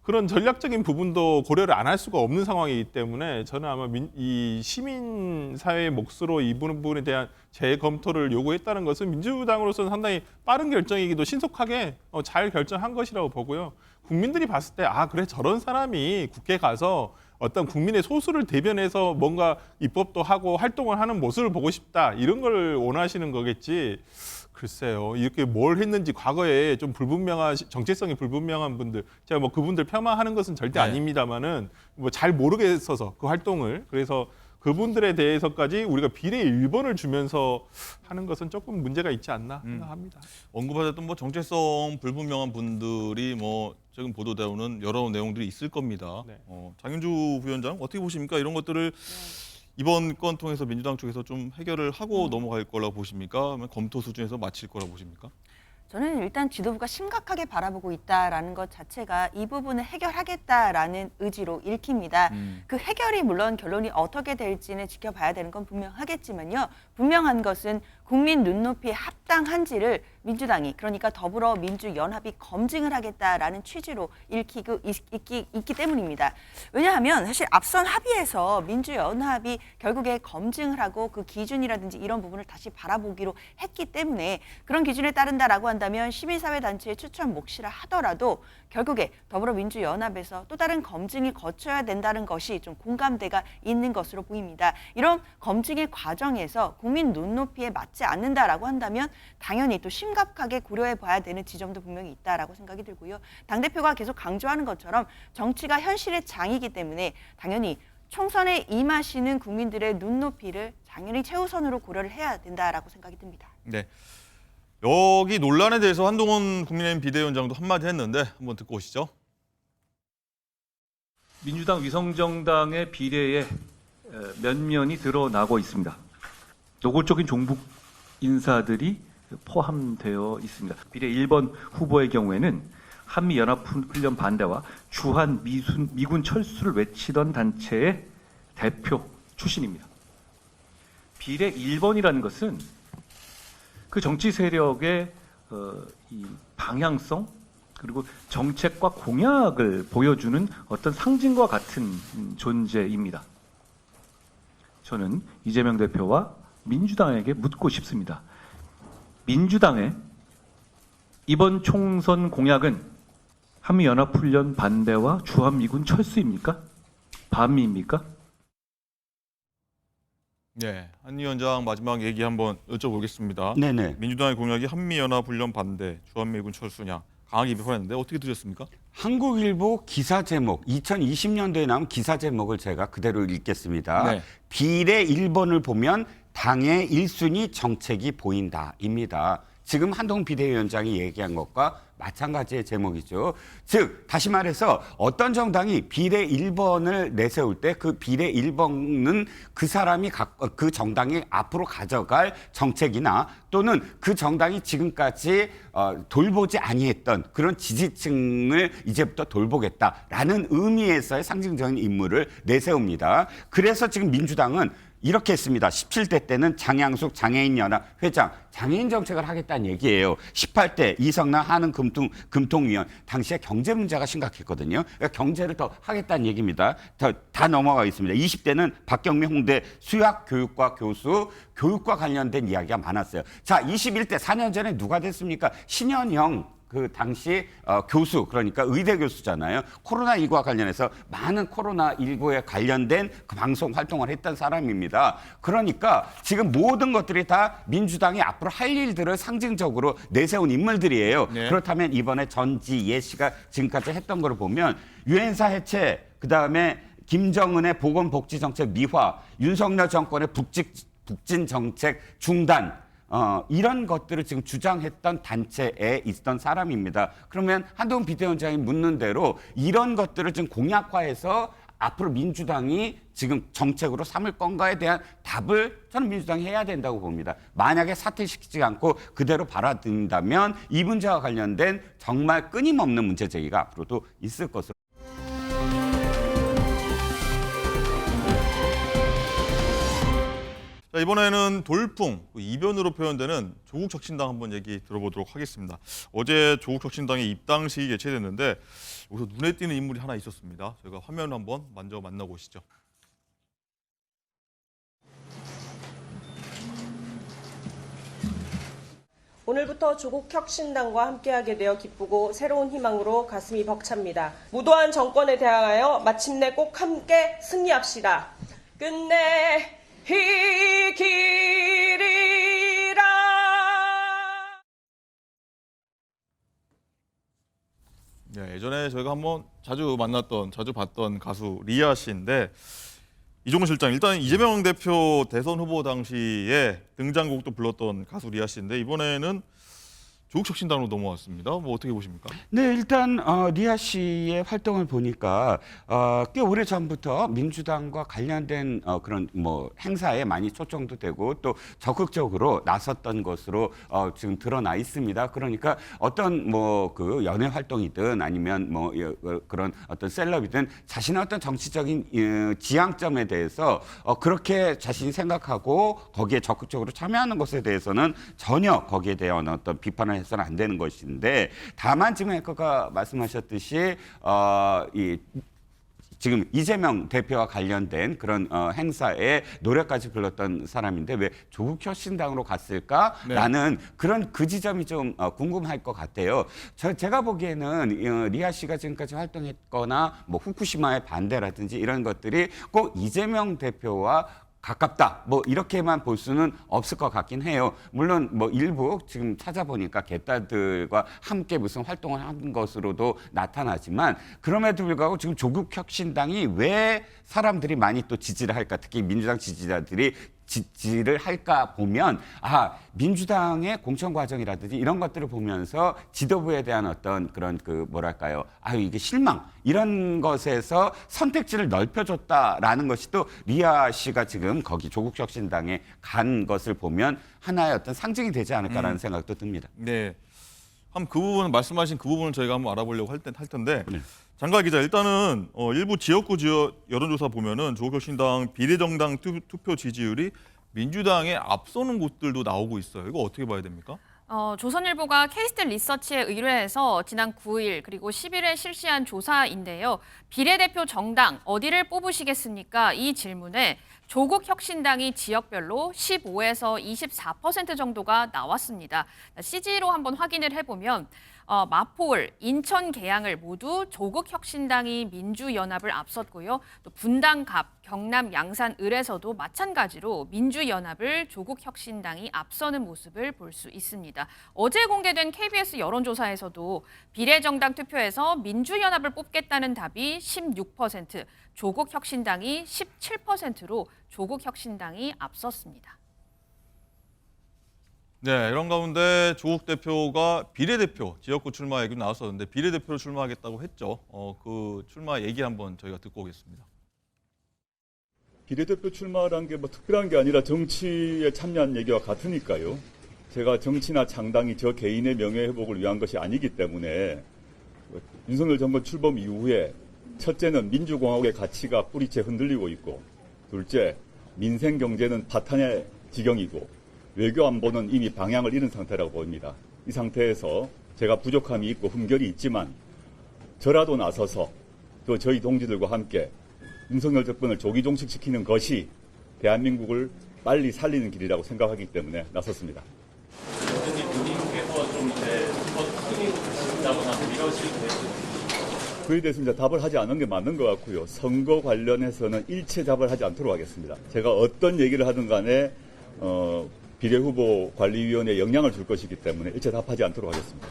그런 전략적인 부분도 고려를 안 할 수가 없는 상황이기 때문에 저는 아마 이 시민사회의 몫으로 이 부분에 대한 재검토를 요구했다는 것은 민주당으로서는 상당히 빠른 결정이기도 신속하게 잘 결정한 것이라고 보고요. 국민들이 봤을 때 그래 저런 사람이 국회에 가서 어떤 국민의 소수를 대변해서 뭔가 입법도 하고 활동을 하는 모습을 보고 싶다 이런 걸 원하시는 거겠지. 글쎄요. 이렇게 뭘 했는지 과거에 좀 불분명한 정체성이 불분명한 분들 제가 뭐 그분들 폄하하는 것은 절대 아닙니다만은 뭐 잘 모르겠어서 그 활동을 그래서 그분들에 대해서까지 우리가 비례 1번을 주면서 하는 것은 조금 문제가 있지 않나 생각합니다. 언급하셨던 뭐 정체성 불분명한 분들이 뭐 지금 보도되오는 여러 내용들이 있을 겁니다. 네. 장윤주 부위원장 어떻게 보십니까? 이런 것들을 이번 건 통해서 민주당 쪽에서 좀 해결을 하고 넘어갈 거라고 보십니까? 아니면 검토 수준에서 마칠 거라고 보십니까? 저는 일단 지도부가 심각하게 바라보고 있다라는 것 자체가 이 부분을 해결하겠다라는 의지로 읽힙니다. 그 해결이 물론 결론이 어떻게 될지는 지켜봐야 되는 건 분명하겠지만요. 분명한 것은 국민 눈높이에 합당한지를 민주당이 그러니까 더불어민주연합이 검증을 하겠다라는 취지로 있기 때문입니다. 왜냐하면 사실 앞선 합의에서 민주연합이 결국에 검증을 하고 그 기준이라든지 이런 부분을 다시 바라보기로 했기 때문에 그런 기준에 따른다라고 한다면 시민사회단체의 추천 몫이라 하더라도 결국에 더불어민주연합에서 또 다른 검증이 거쳐야 된다는 것이 좀 공감대가 있는 것으로 보입니다. 이런 검증의 과정에서 국민 눈높이에 맞지 않는다라고 한다면 당연히 또 심각하게 고려해 봐야 되는 지점도 분명히 있다라고 생각이 들고요. 당대표가 계속 강조하는 것처럼 정치가 현실의 장이기 때문에 당연히 총선에 임하시는 국민들의 눈높이를 당연히 최우선으로 고려를 해야 된다라고 생각이 듭니다. 네. 여기 논란에 대해서 한동훈 국민의힘 비대위원장도 한마디 했는데 한번 듣고 오시죠. 민주당 위성정당의 비례에 면면이 드러나고 있습니다. 노골적인 종북 인사들이 포함되어 있습니다. 비례 1번 후보의 경우에는 한미연합훈련 반대와 주한 미군 철수를 외치던 단체의 대표 출신입니다. 비례 1번이라는 것은 그 정치 세력의 이 방향성 그리고 정책과 공약을 보여주는 어떤 상징과 같은 존재입니다. 저는 이재명 대표와 민주당에게 묻고 싶습니다. 민주당의 이번 총선 공약은 한미연합훈련 반대와 주한미군 철수입니까? 반미입니까? 네, 한 위원장 마지막 얘기 한번 여쭤보겠습니다. 네네. 민주당의 공약이 한미연합훈련 반대, 주한미군 철수냐 강하게 비판했는데 어떻게 들으셨습니까? 한국일보 기사 제목, 2020년도에 나온 기사 제목을 제가 그대로 읽겠습니다. 네. 비례 1번을 보면 당의 1순위 정책이 보인다입니다. 지금 한동훈 비대위원장이 얘기한 것과 마찬가지의 제목이죠. 즉 다시 말해서 어떤 정당이 비례 1번을 내세울 때 그 비례 1번은 그 사람이 그 정당이 앞으로 가져갈 정책이나 또는 그 정당이 지금까지 돌보지 아니했던 그런 지지층을 이제부터 돌보겠다라는 의미에서의 상징적인 인물을 내세웁니다. 그래서 지금 민주당은 이렇게 했습니다. 17대 때는 장양숙 장애인연합 회장, 장애인 정책을 하겠다는 얘기예요. 18대 이성남 한은 금통위원, 당시에 경제 문제가 심각했거든요. 그러니까 경제를 더 하겠다는 얘기입니다. 다 넘어가겠습니다. 20대는 박경미 홍대 수학교육과 교수, 교육과 관련된 이야기가 많았어요. 자, 21대 4년 전에 누가 됐습니까? 신현영. 그 당시 교수, 그러니까 의대 교수잖아요. 코로나19와 관련해서 많은 코로나19에 관련된 그 방송 활동을 했던 사람입니다. 그러니까 지금 모든 것들이 다 민주당이 앞으로 할 일들을 상징적으로 내세운 인물들이에요. 네. 그렇다면 이번에 전지예 씨가 지금까지 했던 걸 보면 유엔사 해체, 그다음에 김정은의 보건복지정책 미화, 윤석열 정권의 북진 정책 중단, 이런 것들을 지금 주장했던 단체에 있던 사람입니다. 그러면 한동훈 비대위원장이 묻는 대로 이런 것들을 지금 공약화해서 앞으로 민주당이 지금 정책으로 삼을 건가에 대한 답을 저는 민주당이 해야 된다고 봅니다. 만약에 사퇴시키지 않고 그대로 받아들인다면 이 문제와 관련된 정말 끊임없는 문제 제기가 앞으로도 있을 것으로. 자, 이번에는 돌풍, 이변으로 표현되는 조국혁신당 한번 얘기 들어보도록 하겠습니다. 어제 조국혁신당의 입당식이 개최됐는데 여기서 눈에 띄는 인물이 하나 있었습니다. 저희가 화면을 한번 먼저 만나보시죠. 오늘부터 조국혁신당과 함께하게 되어 기쁘고 새로운 희망으로 가슴이 벅찹니다. 무도한 정권에 대항하여 마침내 꼭 함께 승리합시다. 끝내 이기리라. 네, 예전에 저희가 한번 자주 봤던 가수 리아 씨인데 이종훈 실장, 일단 이재명 대표 대선 후보 당시에 등장곡도 불렀던 가수 리아 씨인데 이번에는 조국혁신당으로 넘어왔습니다. 뭐 어떻게 보십니까? 네, 일단 리아 씨의 활동을 보니까 꽤 오래 전부터 민주당과 관련된 그런 뭐 행사에 많이 초청도 되고 또 적극적으로 나섰던 것으로 지금 드러나 있습니다. 그러니까 어떤 뭐 그 연예 활동이든 아니면 뭐 그런 어떤 셀럽이든 자신의 어떤 정치적인 지향점에 대해서 그렇게 자신이 생각하고 거기에 적극적으로 참여하는 것에 대해서는 전혀 거기에 대한 어떤 비판을 해서는 안 되는 것인데, 다만 지금 앵커가 말씀하셨듯이 지금 이재명 대표와 관련된 그런 행사에 노래까지 불렀던 사람인데 왜 조국혁신당으로 갔을까라는 그런 그 지점이 좀 궁금할 것 같아요. 제가 보기에는 리아 씨가 지금까지 활동했거나 뭐 후쿠시마의 반대라든지 이런 것들이 꼭 이재명 대표와 가깝다, 뭐 이렇게만 볼 수는 없을 것 같긴 해요. 물론 뭐 일부 지금 찾아보니까 개딸들과 함께 무슨 활동을 한 것으로도 나타나지만, 그럼에도 불구하고 지금 조국혁신당이 왜 사람들이 많이 또 지지를 할까, 특히 민주당 지지자들이 지지를 할까 보면 민주당의 공천 과정이라든지 이런 것들을 보면서 지도부에 대한 어떤 그런 그 뭐랄까요, 이게 실망, 이런 것에서 선택지를 넓혀줬다라는 것이 또 리아 씨가 지금 거기 조국혁신당에 간 것을 보면 하나의 어떤 상징이 되지 않을까라는 생각도 듭니다. 네, 그 부분 말씀하신 그 부분을 저희가 한번 알아보려고 할 텐데. 장가 기자, 일단은 일부 지역구 여론조사 보면은 조국혁신당 비례정당 투표 지지율이 민주당에 앞서는 곳들도 나오고 있어요. 이거 어떻게 봐야 됩니까? 조선일보가 케이스트 리서치에 의뢰해서 지난 9일 그리고 10일에 실시한 조사인데요. 비례대표 정당 어디를 뽑으시겠습니까? 이 질문에 조국혁신당이 지역별로 15에서 24% 정도가 나왔습니다. CG로 한번 확인을 해보면 마포을, 인천 계양을 모두 조국혁신당이 민주연합을 앞섰고요. 또 분당 갑, 경남 양산 을에서도 마찬가지로 민주연합을 조국혁신당이 앞서는 모습을 볼 수 있습니다. 어제 공개된 KBS 여론조사에서도 비례정당 투표에서 민주연합을 뽑겠다는 답이 16%, 조국혁신당이 17%로 조국혁신당이 앞섰습니다. 네, 이런 가운데 조국 대표가 비례대표 지역구 출마 얘기 나왔었는데 비례대표로 출마하겠다고 했죠. 그 출마 얘기 한번 저희가 듣고 오겠습니다. 비례대표 출마라는 게 뭐 특별한 게 아니라 정치에 참여한 얘기와 같으니까요. 제가 정치나 장당이 저 개인의 명예회복을 위한 것이 아니기 때문에 윤석열 정권 출범 이후에 첫째는 민주공화국의 가치가 뿌리째 흔들리고 있고, 둘째 민생 경제는 파탄의 지경이고, 외교 안보는 이미 방향을 잃은 상태라고 보입니다. 이 상태에서 제가 부족함이 있고 흠결이 있지만 저라도 나서서 또 저희 동지들과 함께 윤석열 정권을 조기 종식시키는 것이 대한민국을 빨리 살리는 길이라고 생각하기 때문에 나섰습니다. 그에 대해서 이제 답을 하지 않은 게 맞는 것 같고요. 선거 관련해서는 일체 답을 하지 않도록 하겠습니다. 제가 어떤 얘기를 하든 간에 비례후보 관리위원회에 영향을 줄 것이기 때문에 일체 답하지 않도록 하겠습니다.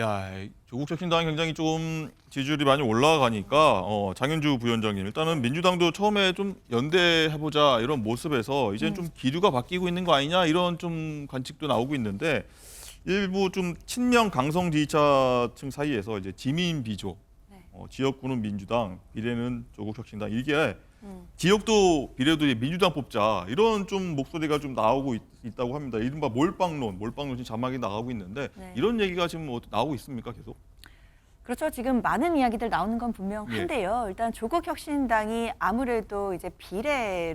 야, 조국 혁신당이 굉장히 좀 지지율이 많이 올라가니까 장윤주 부위원장님 일단은 민주당도 처음에 좀 연대해보자 이런 모습에서 이제 좀 기류가 바뀌고 있는 거 아니냐 이런 좀 관측도 나오고 있는데 일부 좀 친명 강성 지지자층 사이에서 이제 지민 비조, 지역구는 민주당, 비례는 조국 혁신당 이게 지역도 비례도 민주당 뽑자 이런 좀 목소리가 좀 나오고 있다고 합니다. 이른바 몰빵론 지금 자막이 나가고 있는데 네. 이런 얘기가 지금 나오고 있습니까 계속? 그렇죠. 지금 많은 이야기들 나오는 건 분명한데요. 일단 조국 혁신당이 아무래도 이제 비례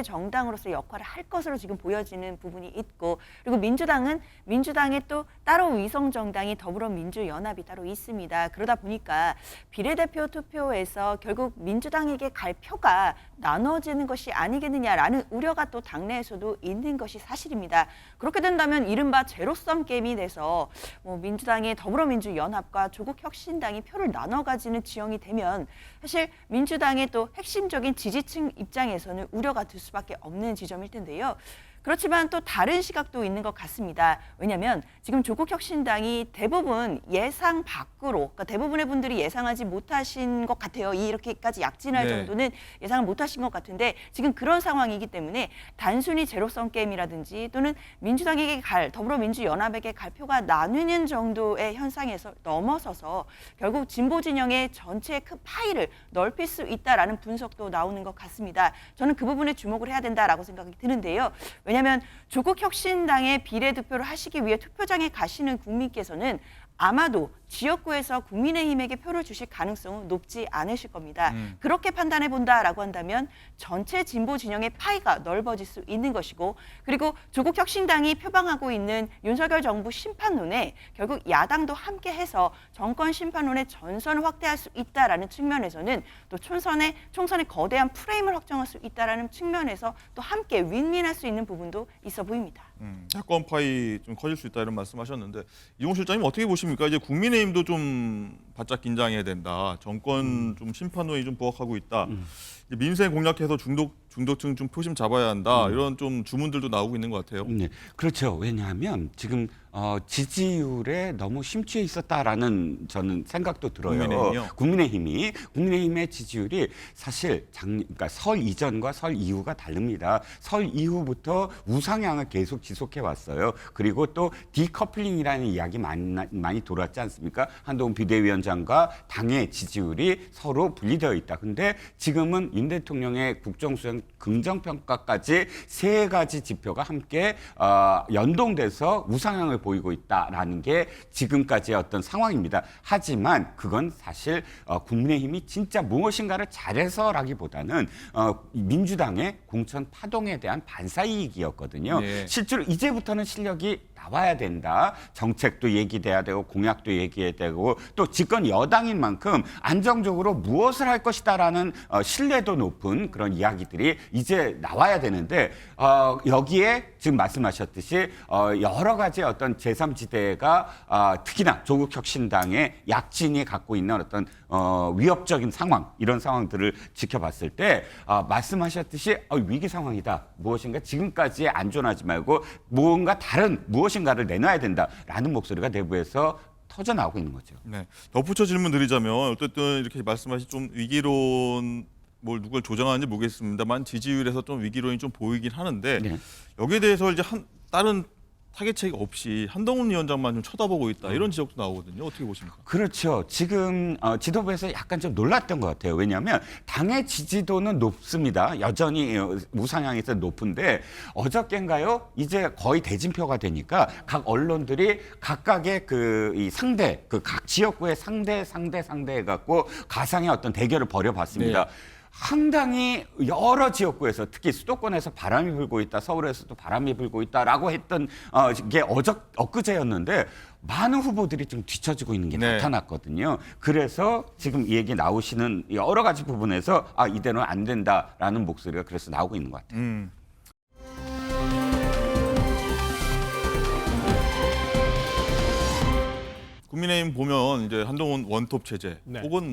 정당으로서 역할을 할 것으로 지금 보여지는 부분이 있고, 그리고 민주당은 민주당의 또 따로 위성 정당이 더불어민주연합이 따로 있습니다. 그러다 보니까 비례대표 투표에서 결국 민주당에게 갈 표가 나눠지는 것이 아니겠느냐라는 우려가 또 당내에서도 있는 것이 사실입니다. 그렇게 된다면 이른바 제로섬 게임이 돼서 민주당의 더불어민주연합과 조국 혁신당이 표를 나눠 가지는 지형이 되면 사실 민주당의 또 핵심적인 지지층 입장에서는 우려가 들 수밖에 없는 지점일 텐데요. 그렇지만 또 다른 시각도 있는 것 같습니다. 왜냐하면 지금 조국 혁신당이 대부분 예상 밖으로, 그러니까 대부분의 분들이 예상하지 못하신 것 같아요. 이렇게까지 약진할 정도는 예상을 못하신 것 같은데 지금 그런 상황이기 때문에 단순히 제로섬 게임이라든지 또는 민주당에게 더불어민주연합에게 갈 표가 나누는 정도의 현상에서 넘어서서 결국 진보 진영의 전체 큰 파이를 넓힐 수 있다라는 분석도 나오는 것 같습니다. 저는 그 부분에 주목을 해야 된다라고 생각이 드는데요. 왜냐하면 조국 혁신당의 비례투표를 하시기 위해 투표장에 가시는 국민께서는 아마도 지역구에서 국민의힘에게 표를 주실 가능성은 높지 않으실 겁니다. 그렇게 판단해 본다라고 한다면 전체 진보 진영의 파이가 넓어질 수 있는 것이고, 그리고 조국 혁신당이 표방하고 있는 윤석열 정부 심판론에 결국 야당도 함께해서 정권 심판론의 전선을 확대할 수 있다라는 측면에서는 또 총선의 거대한 프레임을 확정할 수 있다라는 측면에서 또 함께 윈윈할 수 있는 부분도 있어 보입니다. 야권 파이 좀 커질 수 있다 이런 말씀하셨는데 이종호 실장님 어떻게 보십니까? 이제 국민의힘도 좀 바짝 긴장해야 된다. 정권 좀 심판론이 좀 부각하고 있다. 이제 민생 공략해서 중도층 좀 표심 잡아야 한다. 이런 좀 주문들도 나오고 있는 것 같아요. 네, 그렇죠. 왜냐하면 지금 지지율에 너무 심취해 있었다라는 저는 생각도 들어요. 국민의힘의 지지율이 사실 그러니까 설 이전과 설 이후가 다릅니다. 설 이후부터 우상향을 계속 지속해 왔어요. 그리고 또 디커플링이라는 이야기 많이 돌았지 않습니까? 한동훈 비대위원장과 당의 지지율이 서로 분리되어 있다. 근데 지금은 윤 대통령의 국정수행 긍정평가까지 세 가지 지표가 함께 연동돼서 우상향을 보이고 있다라는 게 지금까지의 어떤 상황입니다. 하지만 그건 사실 국민의힘이 진짜 무엇인가를 잘해서라기보다는 민주당의 공천 파동에 대한 반사이익이었거든요. 실제로 이제부터는 실력이 나와야 된다. 정책도 얘기돼야 되고 공약도 얘기해야 되고 또 집권 여당인 만큼 안정적으로 무엇을 할 것이다라는 신뢰도 높은 그런 이야기들이 이제 나와야 되는데 여기에 지금 말씀하셨듯이 여러 가지 어떤 제3지대가 특히나 조국 혁신당의 약진이 갖고 있는 어떤 위협적인 상황 이런 상황들을 지켜봤을 때 말씀하셨듯이 위기 상황이다. 무엇인가 지금까지 안전하지 말고 뭔가 다른 무엇인가를 내놔야 된다라는 목소리가 내부에서 터져 나오고 있는 거죠. 네, 덧붙여 질문 드리자면 어쨌든 이렇게 말씀하신 좀 위기론 뭘 누굴 조정하는지 모르겠습니다만 지지율에서 좀 위기론이 좀 보이긴 하는데 여기에 대해서 이제 다른 타겟책이 없이 한동훈 위원장만 좀 쳐다보고 있다 이런 지적도 나오거든요. 어떻게 보십니까? 그렇죠. 지금 지도부에서 약간 좀 놀랐던 것 같아요. 왜냐하면 당의 지지도는 높습니다. 여전히 우상향에서 높은데 어저께인가요? 이제 거의 대진표가 되니까 각 언론들이 각각의 각 지역구의 상대 해갖고 가상의 어떤 대결을 벌여봤습니다. 상당히 여러 지역구에서 특히 수도권에서 바람이 불고 있다, 서울에서도 바람이 불고 있다라고 했던 게 엊그제였는데 많은 후보들이 좀 뒤처지고 있는 게 나타났거든요. 그래서 지금 이 얘기 나오시는 여러 가지 부분에서 이대로는 안 된다라는 목소리가 그래서 나오고 있는 것 같아요. 국민의힘 보면 이제 한동훈 원톱 체제 혹은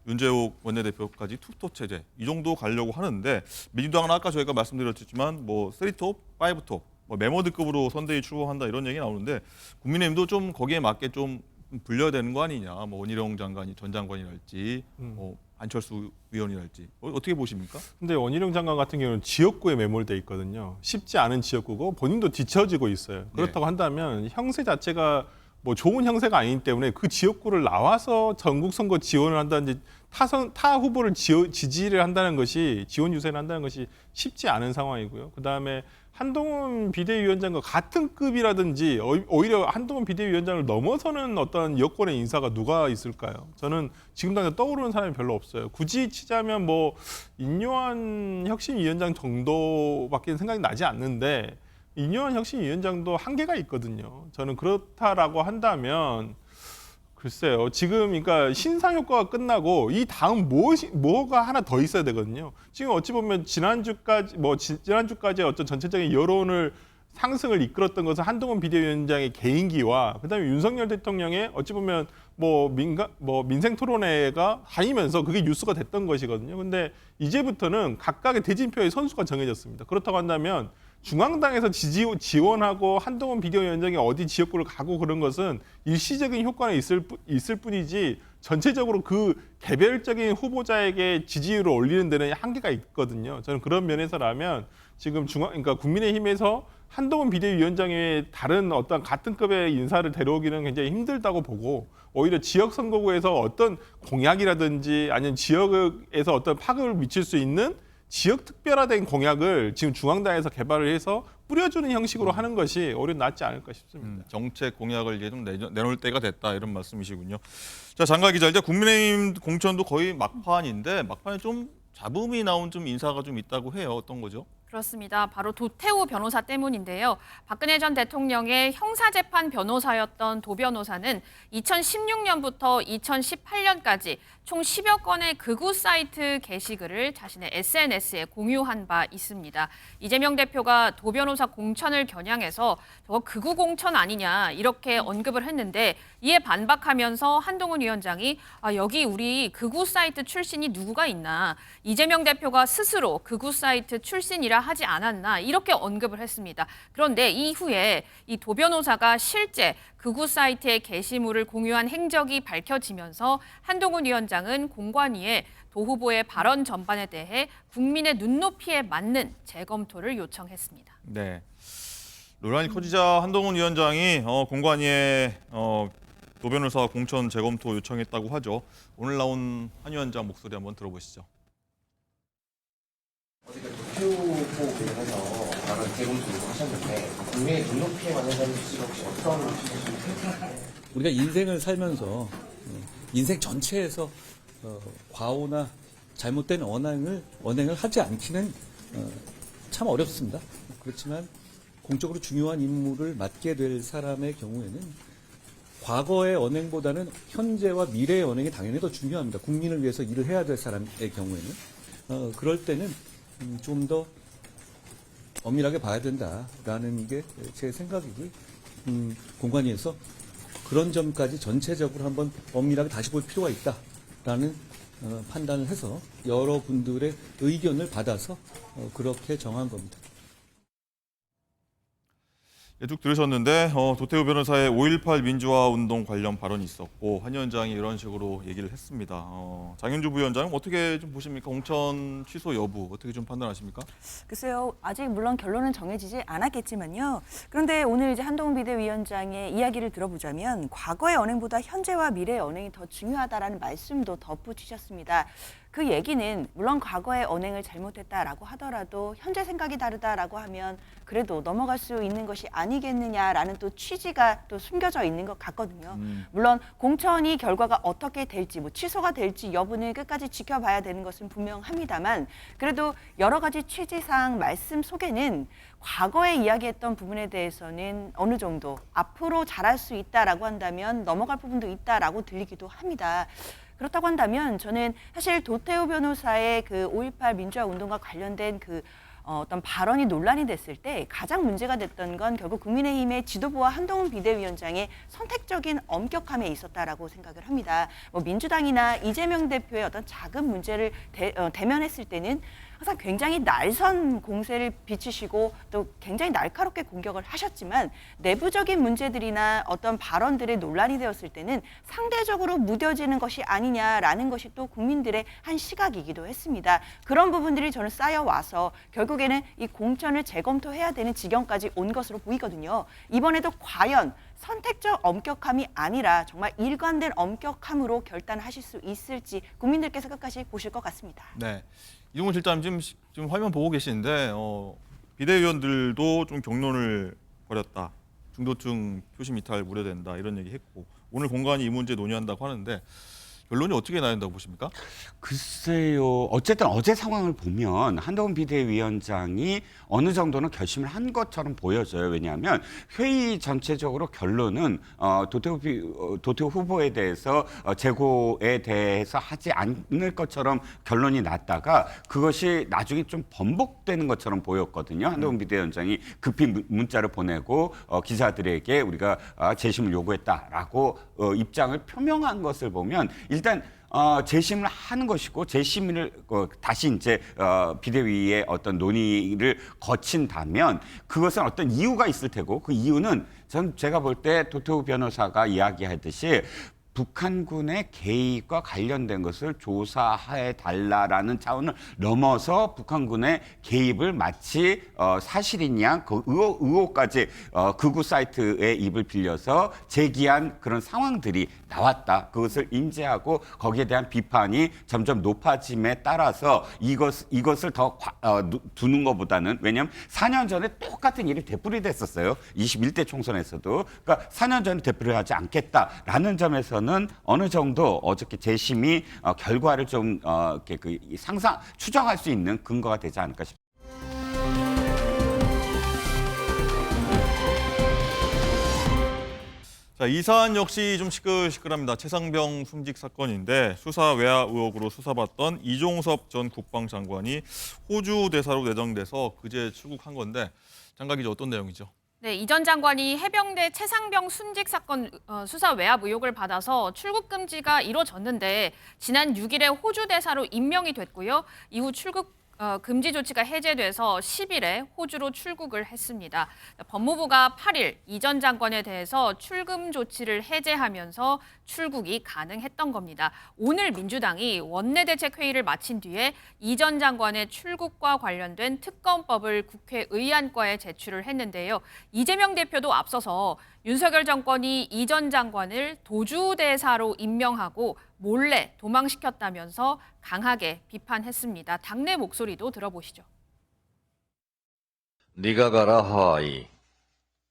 윤재욱 원내대표까지 투톱 체제 이 정도 가려고 하는데 민주당은 아까 저희가 말씀드렸지만 3톱, 5톱 메모드급으로 선대위 출범한다 이런 얘기 나오는데 국민의힘도 좀 거기에 맞게 좀 좀 불려야 되는 거 아니냐. 뭐 원희룡 장관이 전 장관이랄지 뭐 안철수 위원이랄지 어떻게 보십니까? 근데 원희룡 장관 같은 경우는 지역구에 매몰돼 있거든요. 쉽지 않은 지역구고 본인도 뒤처지고 있어요. 그렇다고 한다면 형세 자체가 뭐 좋은 형세가 아니기 때문에 그 지역구를 나와서 전국 선거 지원을 한다든지 타 후보를 지지를 한다는 것이 지원 유세를 한다는 것이 쉽지 않은 상황이고요. 그다음에 한동훈 비대위원장과 같은 급이라든지 오히려 한동훈 비대위원장을 넘어서는 어떤 여권의 인사가 누가 있을까요? 저는 지금 당장 떠오르는 사람이 별로 없어요. 굳이 치자면 뭐 인요한 혁신위원장 정도밖에 생각이 나지 않는데 인요한 혁신위원장도 한계가 있거든요. 저는 그렇다라고 한다면 글쎄요. 지금 그러니까 신상 효과가 끝나고 이 다음 뭐가 하나 더 있어야 되거든요. 지금 어찌 보면 지난주까지 어떤 전체적인 여론을 상승을 이끌었던 것은 한동훈 비대위원장의 개인기와 그다음에 윤석열 대통령의 어찌 보면 민생 토론회가 다니면서 그게 뉴스가 됐던 것이거든요. 근데 이제부터는 각각의 대진표의 선수가 정해졌습니다. 그렇다고 한다면 중앙당에서 지원하고 한동훈 비대위원장이 어디 지역구를 가고 그런 것은 일시적인 효과는 있을 뿐이지 전체적으로 그 개별적인 후보자에게 지지율을 올리는 데는 한계가 있거든요. 저는 그런 면에서라면 지금 그러니까 국민의힘에서 한동훈 비대위원장의 다른 어떤 같은 급의 인사를 데려오기는 굉장히 힘들다고 보고 오히려 지역 선거구에서 어떤 공약이라든지 아니면 지역에서 어떤 파급을 미칠 수 있는 지역 특별화된 공약을 지금 중앙당에서 개발을 해서 뿌려주는 형식으로 하는 것이 오히려 낫지 않을까 싶습니다. 정책 공약을 이제 좀 내놓을 때가 됐다 이런 말씀이시군요. 자, 장가 기자, 이제 국민의힘 공천도 거의 막판인데 막판에 좀 잡음이 나온 좀 인사가 좀 있다고 해요. 어떤 거죠? 그렇습니다. 바로 도태우 변호사 때문인데요. 박근혜 전 대통령의 형사재판 변호사였던 도 변호사는 2016년부터 2018년까지 총 10여 건의 극우 사이트 게시글을 자신의 SNS에 공유한 바 있습니다. 이재명 대표가 도 변호사 공천을 겨냥해서 저거 극우 공천 아니냐 이렇게 언급을 했는데 이에 반박하면서 한동훈 위원장이 여기 우리 극우 사이트 출신이 누구가 있나 이재명 대표가 스스로 극우 사이트 출신이라 하지 않았나 이렇게 언급을 했습니다. 그런데 이후에 이 도 변호사가 실제 극우 사이트의 게시물을 공유한 행적이 밝혀지면서 한동훈 위원장은 공관위에 도 후보의 발언 전반에 대해 국민의 눈높이에 맞는 재검토를 요청했습니다. 네. 논란이 커지자 한동훈 위원장이 공관위에 도 변호사 공천 재검토 요청했다고 하죠. 오늘 나온 한 위원장 목소리 한번 들어보시죠. 어저께 도태우 후보 관련해서 발언 재검토 요청하셨는데 국민의 눈높이에 맞는다는 취지가 혹시 어떤 취지입니까? 우리가 인생을 살면서 인생 전체에서 과오나 잘못된 언행을 하지 않기는 참 어렵습니다. 그렇지만 공적으로 중요한 임무를 맡게 될 사람의 경우에는 과거의 언행보다는 현재와 미래의 언행이 당연히 더 중요합니다. 국민을 위해서 일을 해야 될 사람의 경우에는 그럴 때는 좀 더 엄밀하게 봐야 된다라는 게 제 생각이고요. 공관위에서 그런 점까지 전체적으로 한번 엄밀하게 다시 볼 필요가 있다라는 판단을 해서 여러분들의 의견을 받아서 그렇게 정한 겁니다. 쭉 들으셨는데 도태우 변호사의 5.18 민주화 운동 관련 발언이 있었고 한 위원장이 이런 식으로 얘기를 했습니다. 장윤주 부위원장은 어떻게 좀 보십니까? 공천 취소 여부 어떻게 좀 판단하십니까? 글쎄요. 아직 물론 결론은 정해지지 않았겠지만요. 그런데 오늘 이제 한동훈 비대위원장의 이야기를 들어보자면 과거의 언행보다 현재와 미래의 언행이 더 중요하다라는 말씀도 덧붙이셨습니다. 그 얘기는 물론 과거의 언행을 잘못했다라고 하더라도 현재 생각이 다르다라고 하면 그래도 넘어갈 수 있는 것이 아니겠느냐라는 또 취지가 또 숨겨져 있는 것 같거든요. 물론 공천이 결과가 어떻게 될지 뭐 취소가 될지 여부는 끝까지 지켜봐야 되는 것은 분명합니다만 그래도 여러 가지 취지상 말씀 속에는 과거에 이야기했던 부분에 대해서는 어느 정도 앞으로 잘할 수 있다라고 한다면 넘어갈 부분도 있다라고 들리기도 합니다. 그렇다고 한다면 저는 사실 도태우 변호사의 그 5.18 민주화 운동과 관련된 그 어떤 발언이 논란이 됐을 때 가장 문제가 됐던 건 결국 국민의힘의 지도부와 한동훈 비대위원장의 선택적인 엄격함에 있었다라고 생각을 합니다. 뭐 민주당이나 이재명 대표의 어떤 작은 문제를 대면했을 때는 항상 굉장히 날선 공세를 비치시고 또 굉장히 날카롭게 공격을 하셨지만 내부적인 문제들이나 어떤 발언들이 논란이 되었을 때는 상대적으로 무뎌지는 것이 아니냐라는 것이 또 국민들의 한 시각이기도 했습니다. 그런 부분들이 저는 쌓여와서 결국에는 이 공천을 재검토해야 되는 지경까지 온 것으로 보이거든요. 이번에도 과연 선택적 엄격함이 아니라 정말 일관된 엄격함으로 결단하실 수 있을지 국민들께서 끝까지 보실 것 같습니다. 네, 이종훈 실장님 지금 화면 보고 계시는데 비대위원들도 좀 격론을 벌였다. 중도층 표심 이탈 우려된다 이런 얘기했고 오늘 공간이 이 문제 논의한다고 하는데 결론이 어떻게 나야 된다고 보십니까? 글쎄요. 어쨌든 어제 상황을 보면 한동훈 비대위원장이 어느 정도는 결심을 한 것처럼 보여져요. 왜냐하면 회의 전체적으로 결론은 도태우 후보에 대해서 재고에 대해서 하지 않을 것처럼 결론이 났다가 그것이 나중에 좀 번복되는 것처럼 보였거든요. 한동훈 비대위원장이 급히 문자를 보내고 기자들에게 우리가 재심을 요구했다라고 입장을 표명한 것을 보면 일단 재심을 하는 것이고 재심을 다시 이제 비대위의 어떤 논의를 거친다면 그것은 어떤 이유가 있을 테고 그 이유는 제가 볼 때 도태우 변호사가 이야기하듯이 북한군의 개입과 관련된 것을 조사해 달라라는 차원을 넘어서 북한군의 개입을 마치 사실인 양 그 의혹까지 극우 사이트의 입을 빌려서 제기한 그런 상황들이 나왔다. 그것을 인지하고 거기에 대한 비판이 점점 높아짐에 따라서 이것을 더 두는 것보다는 왜냐하면 4년 전에 똑같은 일이 되풀이됐었어요. 21대 총선에서도. 그러니까 4년 전에 되풀이하지 않겠다라는 점에서는 어느 정도 어저께 재심이 결과를 좀 추정할 수 있는 근거가 되지 않을까 싶습니다. 자, 이 사안 역시 좀 시끌시끌합니다. 최상병 순직 사건인데 수사 외화 의혹으로 수사받던 이종섭 전 국방장관이 호주 대사로 내정돼서 그제 출국한 건데 장관 기자 어떤 내용이죠? 네, 이 전 장관이 해병대 최상병 순직 사건 수사 외압 의혹을 받아서 출국 금지가 이루어졌는데 지난 6일에 호주 대사로 임명이 됐고요. 이후 출국 금지 조치가 해제돼서 10일에 호주로 출국을 했습니다. 법무부가 8일 이 전 장관에 대해서 출금 조치를 해제하면서 출국이 가능했던 겁니다. 오늘 민주당이 원내대책회의를 마친 뒤에 이 전 장관의 출국과 관련된 특검법을 국회 의안과에 제출을 했는데요. 이재명 대표도 앞서서 윤석열 정권이 이 전 장관을 도주대사로 임명하고 몰래 도망시켰다면서 강하게 비판했습니다. 당내 목소리도 들어보시죠. 네가 가라 하와이,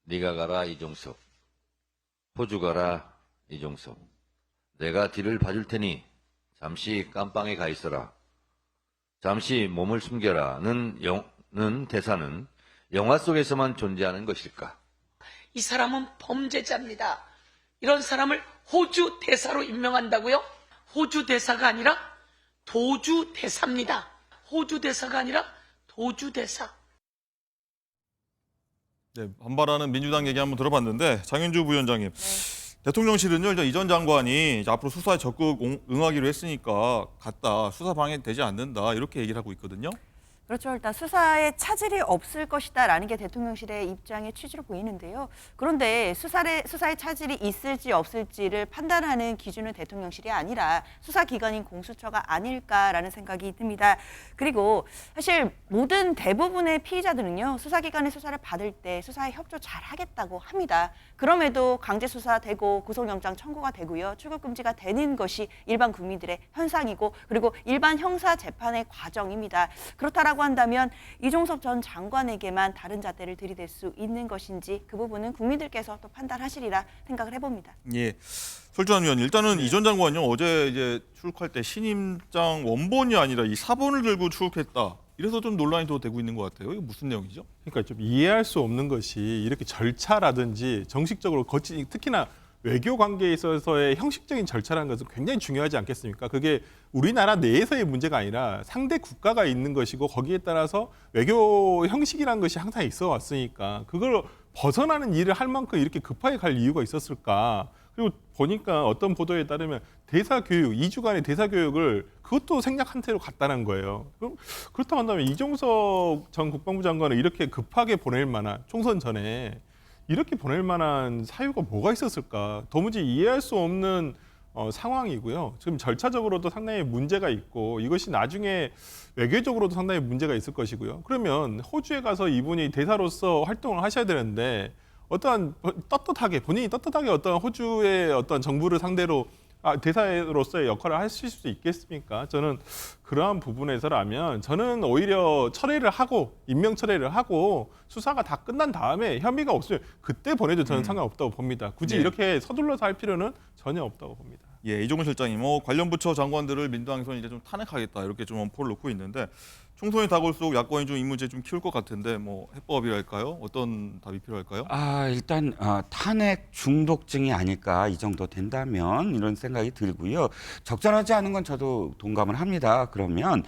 네가 가라 이종섭, 호주 가라 이종섭. 내가 뒤를 봐줄 테니 잠시 깜빵에 가 있어라. 잠시 몸을 숨겨라는 대사는 영화 속에서만 존재하는 것일까? 이 사람은 범죄자입니다. 이런 사람을 호주 대사로 임명한다고요? 호주 대사가 아니라 도주 대사입니다. 호주 대사가 아니라 도주 대사. 네, 반발하는 민주당 얘기 한번 들어봤는데 장윤주 부위원장님, 대통령실은요 이 전 장관이 이제 앞으로 수사에 적극 응하기로 했으니까 갔다 수사 방해되지 않는다 이렇게 얘기를 하고 있거든요. 그렇죠. 일단 수사에 차질이 없을 것이다라는 게 대통령실의 입장의 취지로 보이는데요. 그런데 수사에 차질이 있을지 없을지를 판단하는 기준은 대통령실이 아니라 수사기관인 공수처가 아닐까라는 생각이 듭니다. 그리고 사실 대부분의 피의자들은요. 수사기관의 수사를 받을 때 수사에 협조 잘 하겠다고 합니다. 그럼에도 강제 수사되고 구속영장 청구가 되고요. 출국금지가 되는 것이 일반 국민들의 현상이고 그리고 일반 형사 재판의 과정입니다. 그렇다라고 한다면 이종섭 전 장관에게만 다른 잣대를 들이댈 수 있는 것인지 그 부분은 국민들께서 또 판단하시리라 생각을 해봅니다. 예, 설주환 위원 일단은 이 전 장관요 어제 이제 출국할 때 신임장 원본이 아니라 이 사본을 들고 출국했다. 이래서 좀 논란이 더 되고 있는 것 같아요. 이게 무슨 내용이죠? 그러니까 좀 이해할 수 없는 것이 이렇게 절차라든지 정식적으로 특히나 외교 관계에 있어서의 형식적인 절차라는 것은 굉장히 중요하지 않겠습니까? 그게 우리나라 내에서의 문제가 아니라 상대 국가가 있는 것이고 거기에 따라서 외교 형식이라는 것이 항상 있어 왔으니까 그걸 벗어나는 일을 할 만큼 이렇게 급하게 갈 이유가 있었을까? 그리고 보니까 어떤 보도에 따르면 대사 교육, 2주간의 대사 교육을 그것도 생략 한태로 갔다는 거예요. 그렇다고 한다면 이종석 전 국방부 장관을 이렇게 급하게 보낼 만한, 총선 전에 이렇게 보낼 만한 사유가 뭐가 있었을까? 도무지 이해할 수 없는 상황이고요. 지금 절차적으로도 상당히 문제가 있고 이것이 나중에 외교적으로도 상당히 문제가 있을 것이고요. 그러면 호주에 가서 이분이 대사로서 활동을 하셔야 되는데 어떠한 본인이 떳떳하게 어떤 호주의 어떤 정부를 상대로 대사로서의 역할을 하실 수 있겠습니까? 저는 그러한 부분에서라면 저는 오히려 철회를 하고 임명 철회를 하고 수사가 다 끝난 다음에 혐의가 없으면 그때 보내도 저는 상관없다고 봅니다. 굳이 네. 이렇게 서둘러서 할 필요는 전혀 없다고 봅니다. 예, 이종근 실장님, 관련 부처 장관들을 민주당에서 이제 좀 탄핵하겠다 이렇게 좀 엄포를 놓고 있는데 총선이 다가올수록 야권이 좀 이 문제 좀 키울 것 같은데 뭐 해법이랄까요? 어떤 답이 필요할까요? 일단 탄핵 중독증이 아닐까 이 정도 된다면 이런 생각이 들고요. 적절하지 않은 건 저도 동감을 합니다. 그러면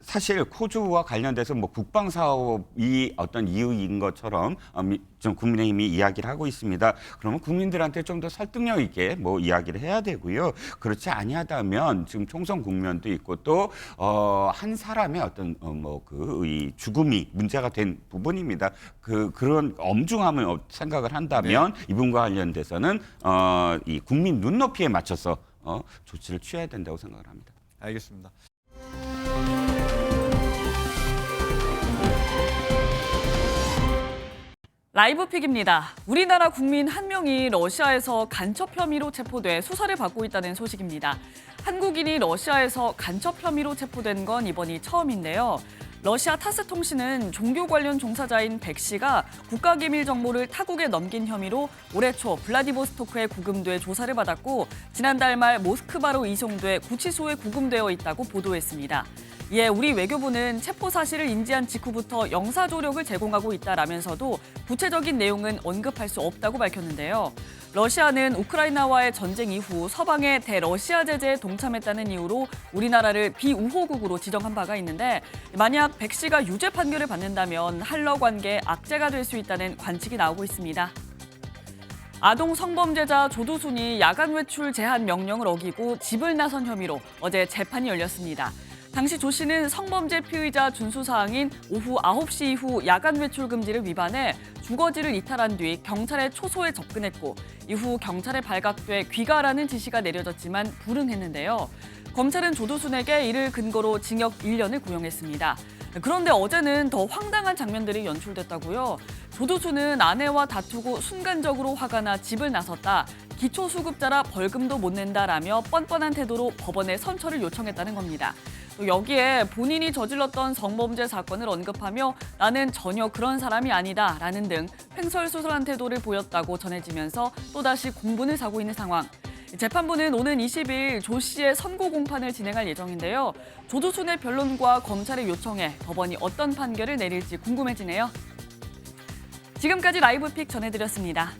사실 호주와 관련돼서 뭐 국방 사업이 어떤 이유인 것처럼 좀 국민의힘이 이야기를 하고 있습니다. 그러면 국민들한테 좀 더 설득력 있게 뭐 이야기를 해야 되고요. 그렇지 아니하다면 지금 총선 국면도 있고 또 한 사람의 어떤 이 죽음이 문제가 된 부분입니다. 그런 엄중함을 생각을 한다면 이분과 관련돼서는 이 국민 눈높이에 맞춰서 조치를 취해야 된다고 생각을 합니다. 알겠습니다. 라이브픽입니다. 우리나라 국민 한 명이 러시아에서 간첩 혐의로 체포돼 수사를 받고 있다는 소식입니다. 한국인이 러시아에서 간첩 혐의로 체포된 건 이번이 처음인데요. 러시아 타스 통신은 종교 관련 종사자인 백 씨가 국가기밀 정보를 타국에 넘긴 혐의로 올해 초 블라디보스토크에 구금돼 조사를 받았고 지난달 말 모스크바로 이송돼 구치소에 구금되어 있다고 보도했습니다. 이에 우리 외교부는 체포 사실을 인지한 직후부터 영사 조력을 제공하고 있다라면서도 구체적인 내용은 언급할 수 없다고 밝혔는데요. 러시아는 우크라이나와의 전쟁 이후 서방의 대러시아 제재에 동참했다는 이유로 우리나라를 비우호국으로 지정한 바가 있는데 만약 백 씨가 유죄 판결을 받는다면 한러 관계에 악재가 될 수 있다는 관측이 나오고 있습니다. 아동 성범죄자 조두순이 야간 외출 제한 명령을 어기고 집을 나선 혐의로 어제 재판이 열렸습니다. 당시 조 씨는 성범죄 피의자 준수사항인 오후 9시 이후 야간 외출 금지를 위반해 주거지를 이탈한 뒤 경찰의 초소에 접근했고 이후 경찰에 발각돼 귀가하라는 지시가 내려졌지만 불응했는데요. 검찰은 조두순에게 이를 근거로 징역 1년을 구형했습니다. 그런데 어제는 더 황당한 장면들이 연출됐다고요. 조두순은 아내와 다투고 순간적으로 화가 나 집을 나섰다. 기초수급자라 벌금도 못 낸다라며 뻔뻔한 태도로 법원에 선처를 요청했다는 겁니다. 또 여기에 본인이 저질렀던 성범죄 사건을 언급하며 나는 전혀 그런 사람이 아니다라는 등 횡설수설한 태도를 보였다고 전해지면서 또다시 공분을 사고 있는 상황. 재판부는 오는 20일 조 씨의 선고 공판을 진행할 예정인데요. 조두순의 변론과 검찰의 요청에 법원이 어떤 판결을 내릴지 궁금해지네요. 지금까지 라이브픽 전해드렸습니다.